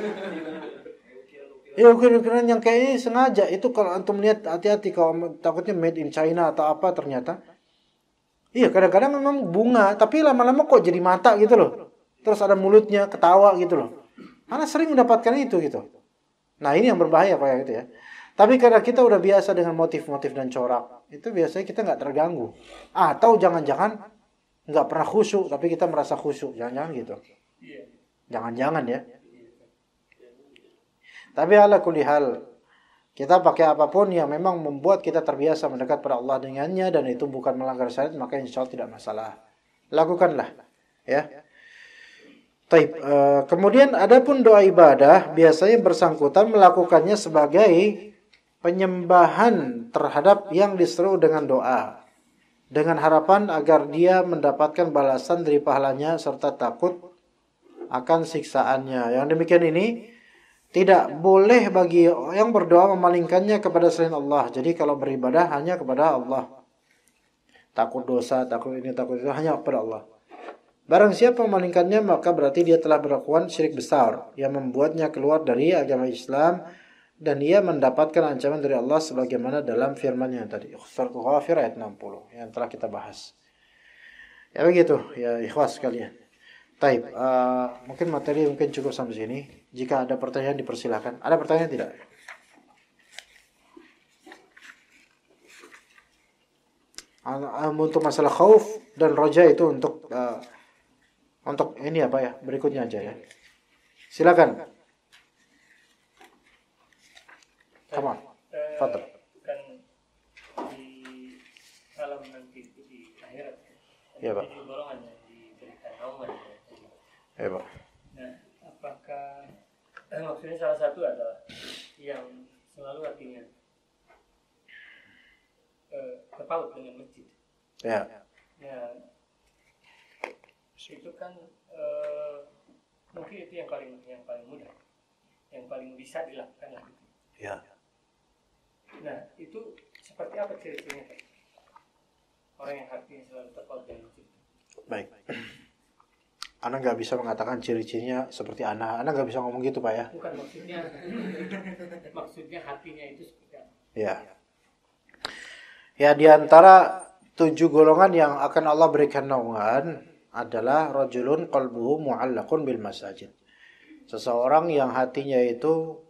Ya ukiran-ukiran yang kayaknya sengaja. Itu kalau antum lihat hati-hati, kalau takutnya made in China atau apa ternyata. Iya, kadang-kadang memang bunga, tapi lama-lama kok jadi mata gitu loh. Terus ada mulutnya, ketawa gitu loh. Karena sering mendapatkan itu gitu. Nah, ini yang berbahaya kayak gitu ya. Tapi karena kita udah biasa dengan motif-motif dan corak, itu biasanya kita nggak terganggu. Atau jangan-jangan nggak pernah khusyuk, tapi kita merasa khusyuk. Jangan-jangan gitu. Jangan-jangan ya. Tapi ala kulli hal, kita pakai apapun yang memang membuat kita terbiasa mendekat pada Allah dengannya dan itu bukan melanggar syariat, maka insya Allah tidak masalah. Lakukanlah. Ya. Taib. Kemudian adapun doa ibadah biasanya bersangkutan melakukannya sebagai penyembahan terhadap yang diseru dengan doa, dengan harapan agar dia mendapatkan balasan dari pahalanya serta takut akan siksaannya. Yang demikian ini tidak boleh bagi yang berdoa memalingkannya kepada selain Allah. Jadi kalau beribadah hanya kepada Allah. Takut dosa, takut ini, takut itu, hanya kepada Allah. Barang siapa memalingkannya maka berarti dia telah berlakukan syirik besar yang membuatnya keluar dari agama Islam dan ia mendapatkan ancaman dari Allah sebagaimana dalam firman-Nya tadi Surat Ghafir ayat 60 yang telah kita bahas. Ya begitu ya ikhwas sekalian. Taib, mungkin materi mungkin cukup sampai sini. Jika ada pertanyaan dipersilakan. Ada pertanyaan tidak? Untuk masalah khauf dan roja itu untuk ini apa ya? Berikutnya aja ya. Silakan. Come on. Fadl. Kan di alam nanti itu di akhirat. Ya, Pak. Jadi golongan yang diberikan naungan. Ya, Pak. Nah, apakah maksudnya salah satu adalah yang selalu hatinya terpaut dengan masjid. Ya. Ya, itu kan mungkin itu yang paling mudah, yang paling bisa dilakukan lah. Ya. Nah, itu seperti apa ciri-cirinya, Pak? Orang yang hatinya selalu terpaut dengan masjid. Baik. Ana nggak bisa mengatakan ciri-cirinya seperti Ana. Ana nggak bisa ngomong gitu, Pak ya. Bukan maksudnya, maksudnya hatinya itu seperti apa? Ya. Ya, di antara 7 golongan yang akan Allah berikan naungan adalah rajulun qalbuhu mu'allaqun bil masajid. Seseorang yang hatinya itu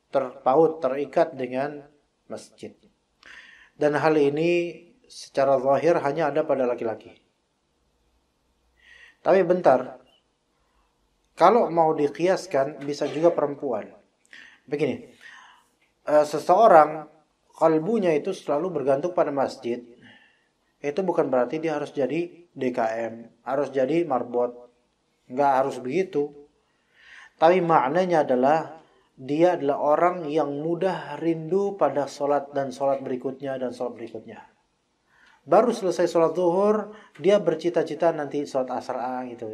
terpaut, terikat dengan masjid. Dan hal ini secara zahir hanya ada pada laki-laki. Tapi bentar, kalau mau dikiaskan bisa juga perempuan. Begini, seseorang kalbunya itu selalu bergantung pada masjid. Itu bukan berarti dia harus jadi DKM, harus jadi marbot. Enggak harus begitu. Tapi maknanya adalah dia adalah orang yang mudah rindu pada sholat dan sholat berikutnya dan sholat berikutnya. Baru selesai sholat zuhur, dia bercita-cita nanti sholat asar gitu.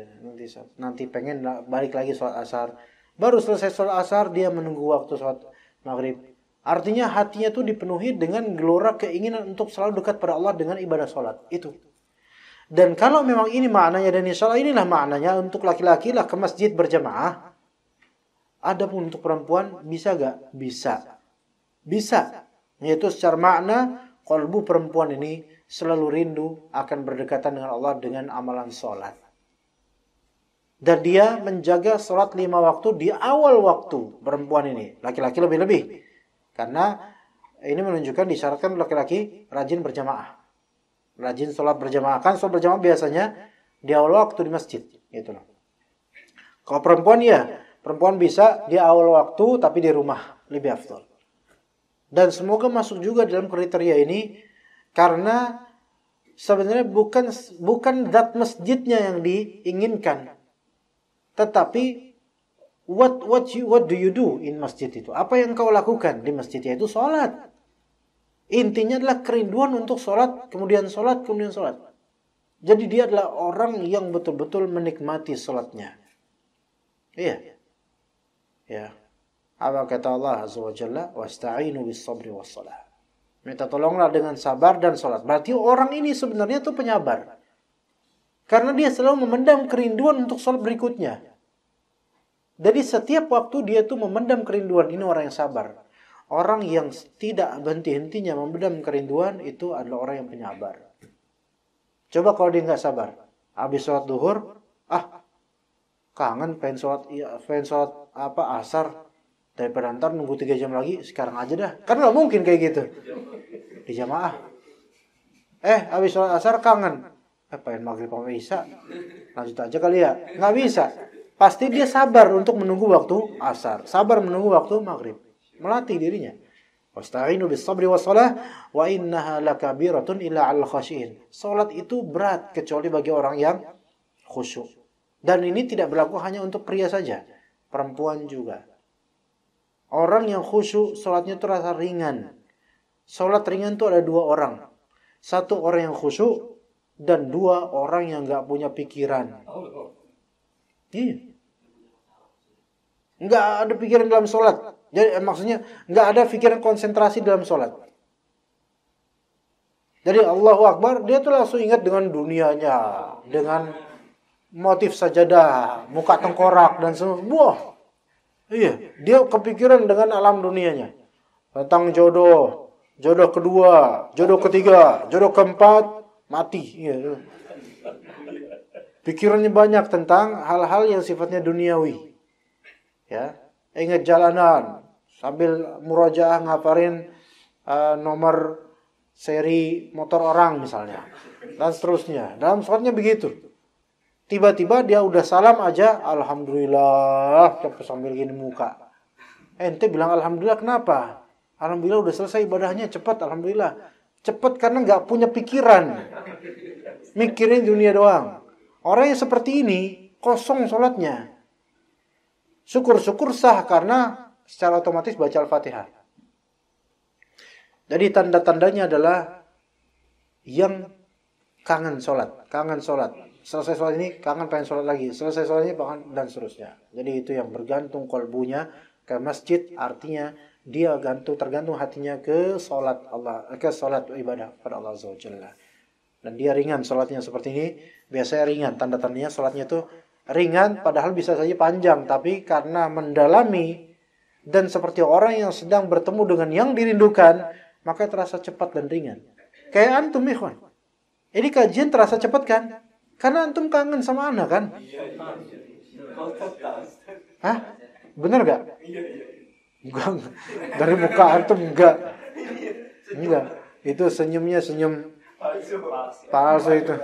Nanti pengen balik lagi sholat asar. Baru selesai sholat asar, dia menunggu waktu sholat maghrib. Artinya hatinya itu dipenuhi dengan gelora keinginan untuk selalu dekat pada Allah dengan ibadah sholat. Itu. Dan kalau memang ini maknanya dan insyaallah inilah maknanya untuk laki-laki lah ke masjid berjamaah. Adapun untuk perempuan bisa gak? Bisa. Bisa. Yaitu secara makna kalbu perempuan ini selalu rindu akan berdekatan dengan Allah dengan amalan sholat. Dan dia menjaga sholat 5 waktu di awal waktu perempuan ini. Laki-laki lebih-lebih. Karena ini menunjukkan disyaratkan laki-laki rajin berjamaah. Rajin sholat berjamaah. Kan sholat berjamaah biasanya di awal waktu di masjid. Gitu loh. Kalau perempuan ya, perempuan bisa di awal waktu tapi di rumah. Lebih afdal. Dan semoga masuk juga dalam kriteria ini. Karena sebenarnya bukan zat masjidnya yang diinginkan. Tetapi What do you do in masjid itu? Apa yang kau lakukan di masjid itu? Sholat. Intinya adalah kerinduan untuk sholat, kemudian sholat, kemudian sholat. Jadi dia adalah orang yang betul-betul menikmati sholatnya. Iya. Ya. Apa kata Allah Azza wa Jalla? Wasta'inu bis sabri was salah. Minta tolonglah dengan sabar dan sholat. Berarti orang ini sebenarnya itu penyabar. Karena dia selalu memendam kerinduan untuk sholat berikutnya. Jadi setiap waktu dia tuh memendam kerinduan. Ini orang yang sabar. Orang yang tidak henti-hentinya memendam kerinduan itu adalah orang yang penyabar. Coba kalau dia nggak sabar. Habis sholat duhur, kangen pengen sholat asar. Daripada ntar nunggu 3 jam lagi, sekarang aja dah. Kan nggak mungkin kayak gitu. Di jamaah. Habis sholat asar kangen. Pengen maghrib sama isya. Lanjut aja kali ya. Nggak bisa. Pasti dia sabar untuk menunggu waktu asar. Sabar menunggu waktu maghrib. Melatih dirinya. Wasta'inu bis sabri was salah wa innaha lakabiratun illa 'alal khashiin. Salat itu berat kecuali bagi orang yang khusyuk. Dan ini tidak berlaku hanya untuk pria saja, perempuan juga. Orang yang khusyuk, sholatnya itu rasa ringan. Sholat ringan itu ada dua orang. Satu orang yang khusyuk, dan dua orang yang gak punya pikiran. Iya. Nggak ada pikiran dalam sholat. Jadi maksudnya nggak ada pikiran konsentrasi dalam sholat. Jadi Allahu Akbar, dia tuh langsung ingat dengan dunianya, dengan motif sajadah, muka tengkorak dan semua. Wah, iya, dia kepikiran dengan alam dunianya. Tentang jodoh, jodoh kedua, jodoh ketiga, jodoh keempat, mati. Iya. Pikirannya banyak tentang hal-hal yang sifatnya duniawi. Ya, ingat jalanan sambil murojaah ngafalin nomor seri motor orang misalnya dan seterusnya. Dalam sholatnya begitu. Tiba-tiba dia udah salam aja, alhamdulillah, sambil gini muka. Ente bilang alhamdulillah kenapa? Alhamdulillah udah selesai ibadahnya cepat, alhamdulillah. Cepat karena nggak punya pikiran, mikirin dunia doang. Orang yang seperti ini kosong sholatnya. Syukur-syukur sah karena secara otomatis baca Al-Fatihah. Jadi tanda-tandanya adalah yang kangen sholat. Selesai sholat ini kangen pengen sholat lagi. Selesai sholat ini kangen dan seterusnya. Jadi itu yang bergantung kolbunya ke masjid. Artinya dia tergantung hatinya ke sholat Allah, ke sholat ibadah pada Allah Azza wa Jalla. Dan dia ringan sholatnya seperti ini. Biasanya ringan. Tanda-tandanya sholatnya itu ringan, padahal bisa saja panjang, tapi karena mendalami dan seperti orang yang sedang bertemu dengan yang dirindukan, maka terasa cepat dan ringan. Kayak antum, ikhwan. Ini kajian terasa cepat kan? Karena antum kangen sama anak kan? Hah? Bener gak? Enggak. Dari muka antum enggak. Itu senyumnya senyum palsu itu.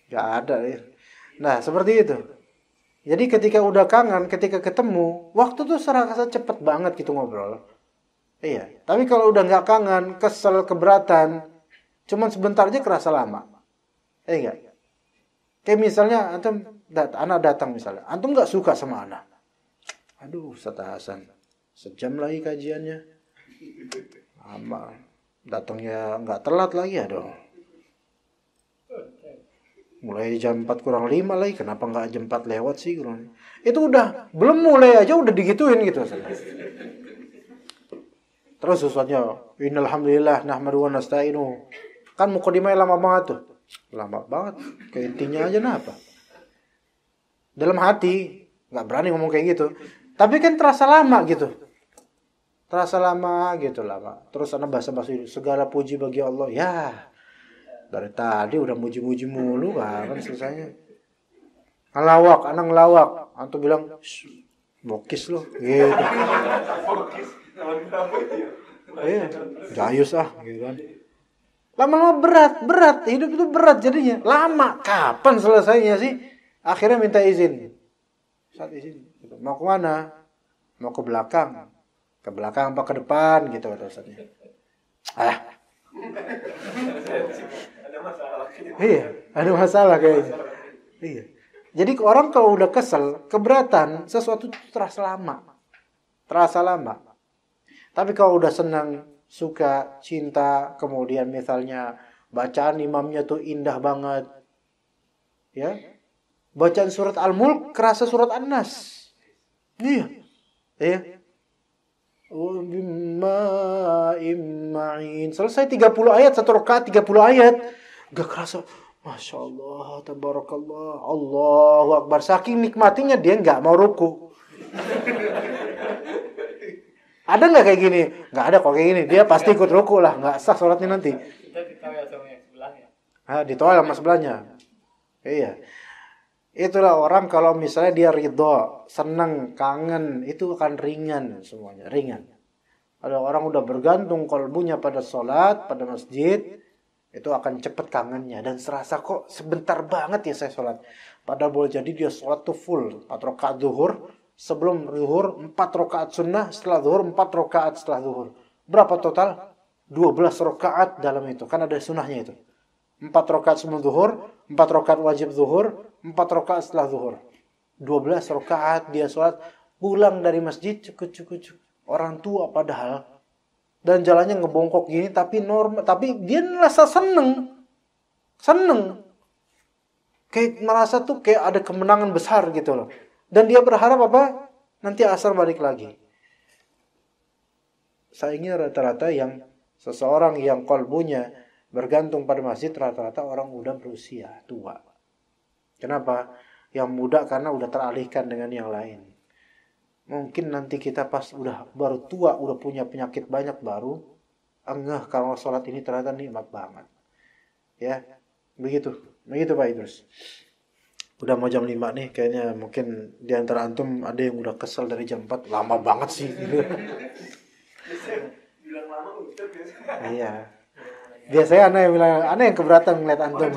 Gak ada ya. Nah, seperti itu. Jadi ketika udah kangen, ketika ketemu, waktu tuh serasa cepet banget gitu ngobrol. Iya. Tapi kalau udah nggak kangen, kesel, keberatan, cuman sebentar aja kerasa lama. Iya. Kayak misalnya anak datang misalnya, antum nggak suka sama anak. Aduh, Ustaz Hasan, sejam lagi kajiannya. Lama. Datangnya nggak telat lagi ya dong. Mulai jam 4 kurang 5 lagi. Kenapa gak jam 4 lewat sih? Itu udah. Belum mulai aja udah digituin gitu. Terus sesuatunya. Innalhamdulillah nahmadu wa nasta'inu. Kan mukadimahnya lama banget tuh. Lama banget. Kayak intinya aja apa. Dalam hati. Gak berani ngomong kayak gitu. Tapi kan terasa lama gitu. Terus anak basa-basi. Segala puji bagi Allah. Ya. Dari tadi udah muji-muji mulu kan selesainya. Anak ngelawak. Antum bilang, bokis lo. Gitu. Iya, jayus gitu kan. Lama-lama berat. Hidup itu berat jadinya. Lama. Kapan selesainya sih? Akhirnya minta izin. Saat izin. Mau ke mana? Mau ke belakang. Ke belakang apa ke depan gitu kata Ustaznya. Ada masalah kayaknya. Iya. Jadi orang kalau udah kesel, keberatan, sesuatu itu terasa lama. Tapi kalau udah senang, suka, cinta, kemudian misalnya bacaan imamnya tuh indah banget. Ya. Bacaan surat Al-Mulk kerasa surat An-Nas. Iya. Selesai 30 ayat, satu rakaat 30 ayat. Gak kerasa, Masya Allah, tabarakallah, Allahu Akbar. Saking nikmatinya dia gak mau ruku. Ada gak kayak gini? Gak ada kok kayak gini. Dia pasti ikut ruku lah, gak sah sholatnya nanti. Kita ditawar sama yang sebelahnya. Ditawar sama sebelahnya. Iya. Itulah orang kalau misalnya dia ridho, senang, kangen, itu akan ringan semuanya, ringan. Ada orang udah bergantung kalbunya pada sholat, pada masjid, itu akan cepat kangennya dan serasa kok sebentar banget ya saya sholat. Padahal boleh jadi dia sholat tuh full, 4 rakaat zuhur, sebelum zuhur 4 rakaat sunnah, setelah zuhur 4 rakaat setelah zuhur. Berapa total? 12 rakaat dalam itu, kan ada sunnahnya itu. 4 rakaat sebelum zuhur, 4 rakaat wajib zuhur, 4 rakaat setelah zuhur. 12 rakaat dia sholat, pulang dari masjid cukup. Orang tua padahal, dan jalannya ngebongkok gini, tapi dia merasa seneng. Kayak merasa tuh kayak ada kemenangan besar gitu loh. Dan dia berharap apa? Nanti asar balik lagi. Sayangnya rata-rata yang seseorang yang kolbunya bergantung pada masjid, rata-rata orang udah berusia tua. Kenapa? Yang muda karena udah teralihkan dengan yang lain. Mungkin nanti kita pas udah baru tua, udah punya penyakit banyak baru engeh kalau sholat ini ternyata nikmat banget. Ya, begitu Pak Idrus. Udah mau jam 5 nih, kayaknya mungkin di antara antum ada yang udah kesel dari jam 4, lama banget sih gitu. Bilang lama Ustaz biasa. Iya. Biasanya ana yang keberatan ngeliat antum.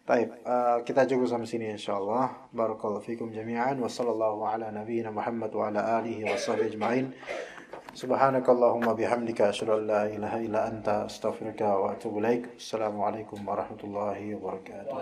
Baik, kita cukup sampai sini insyaallah. Barakallahu fikum jami'an wa sallallahu ala nabiyyina Muhammad wa ala alihi wa sahbihi ajma'in. Subhanakallahumma bihamdika asyhadu an la ilaha illa anta astaghfiruka wa atubu ilaik. Assalamualaikum warahmatullahi wabarakatuh.